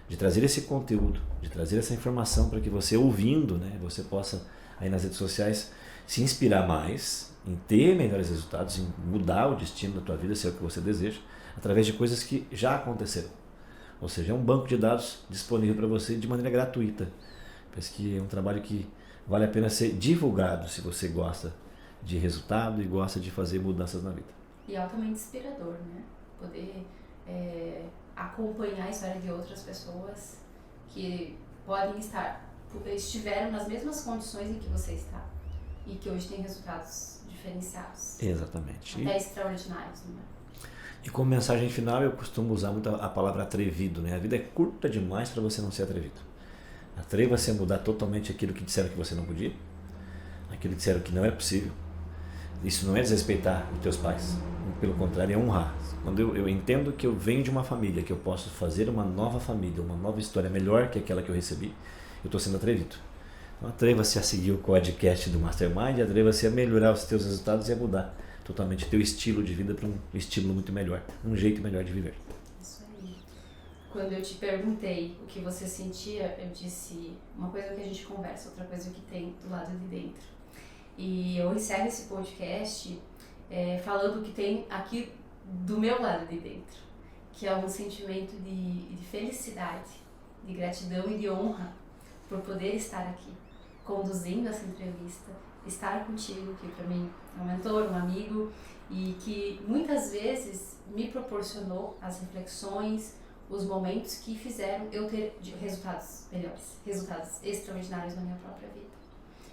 de trazer esse conteúdo, de trazer essa informação para que você ouvindo, né, você possa aí nas redes sociais se inspirar mais em ter melhores resultados, em mudar o destino da tua vida, se é o que você deseja, através de coisas que já aconteceram. Ou seja, é um banco de dados disponível para você de maneira gratuita. Penso que é um trabalho que vale a pena ser divulgado se você gosta de resultado e gosta de fazer mudanças na vida. E altamente inspirador, né? Poder acompanhar a história de outras pessoas que estiveram nas mesmas condições em que você está e que hoje têm resultados diferenciados. Exatamente. Até extraordinários, não é? E como mensagem final, eu costumo usar muito a palavra atrevido, né? A vida é curta demais para você não ser atrevido. Atreva-se a mudar totalmente aquilo que disseram que você não podia, aquilo que disseram que não é possível. Isso não é desrespeitar os teus pais, pelo contrário, é honrar. Quando eu entendo que eu venho de uma família, que eu posso fazer uma nova família, uma nova história melhor que aquela que eu recebi, eu estou sendo atrevido. Então atreva-se a seguir o podcast do Mastermind, atreva-se a melhorar os teus resultados e a mudar totalmente o teu estilo de vida para um estilo muito melhor, um jeito melhor de viver. Isso aí. Quando eu te perguntei o que você sentia, eu disse uma coisa que a gente conversa, outra coisa que tem do lado de dentro. E eu encerro esse podcast falando o que tem aqui do meu lado de dentro, que é um sentimento de felicidade, de gratidão e de honra por poder estar aqui, conduzindo essa entrevista, estar contigo, que para mim é um mentor, um amigo, e que muitas vezes me proporcionou as reflexões, os momentos que fizeram eu ter resultados melhores, resultados extraordinários na minha própria vida.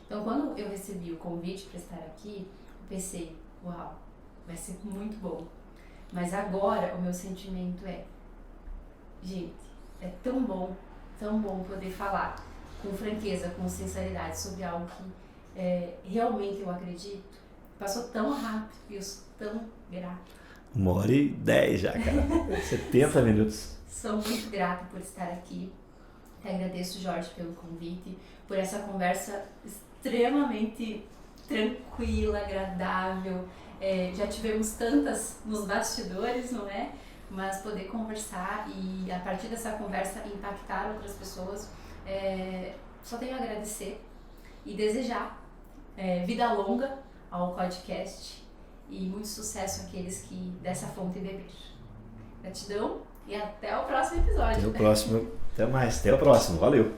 Então, quando eu recebi o convite para estar aqui, eu pensei, uau, vai ser muito bom. Mas agora o meu sentimento é, gente, é tão bom poder falar com franqueza, com sinceridade sobre algo que realmente eu acredito. Passou tão rápido e eu sou tão grata. 1h10 já, cara. 70 minutos. Sou muito grata por estar aqui. Te agradeço, Jorge, pelo convite, por essa conversa extremamente tranquila, agradável. Já tivemos tantas nos bastidores, não é? Mas poder conversar e a partir dessa conversa impactar outras pessoas, só tenho a agradecer e desejar vida longa ao podcast e muito sucesso àqueles que dessa fonte beber. Gratidão e até o próximo episódio. Até mais, até o próximo, valeu!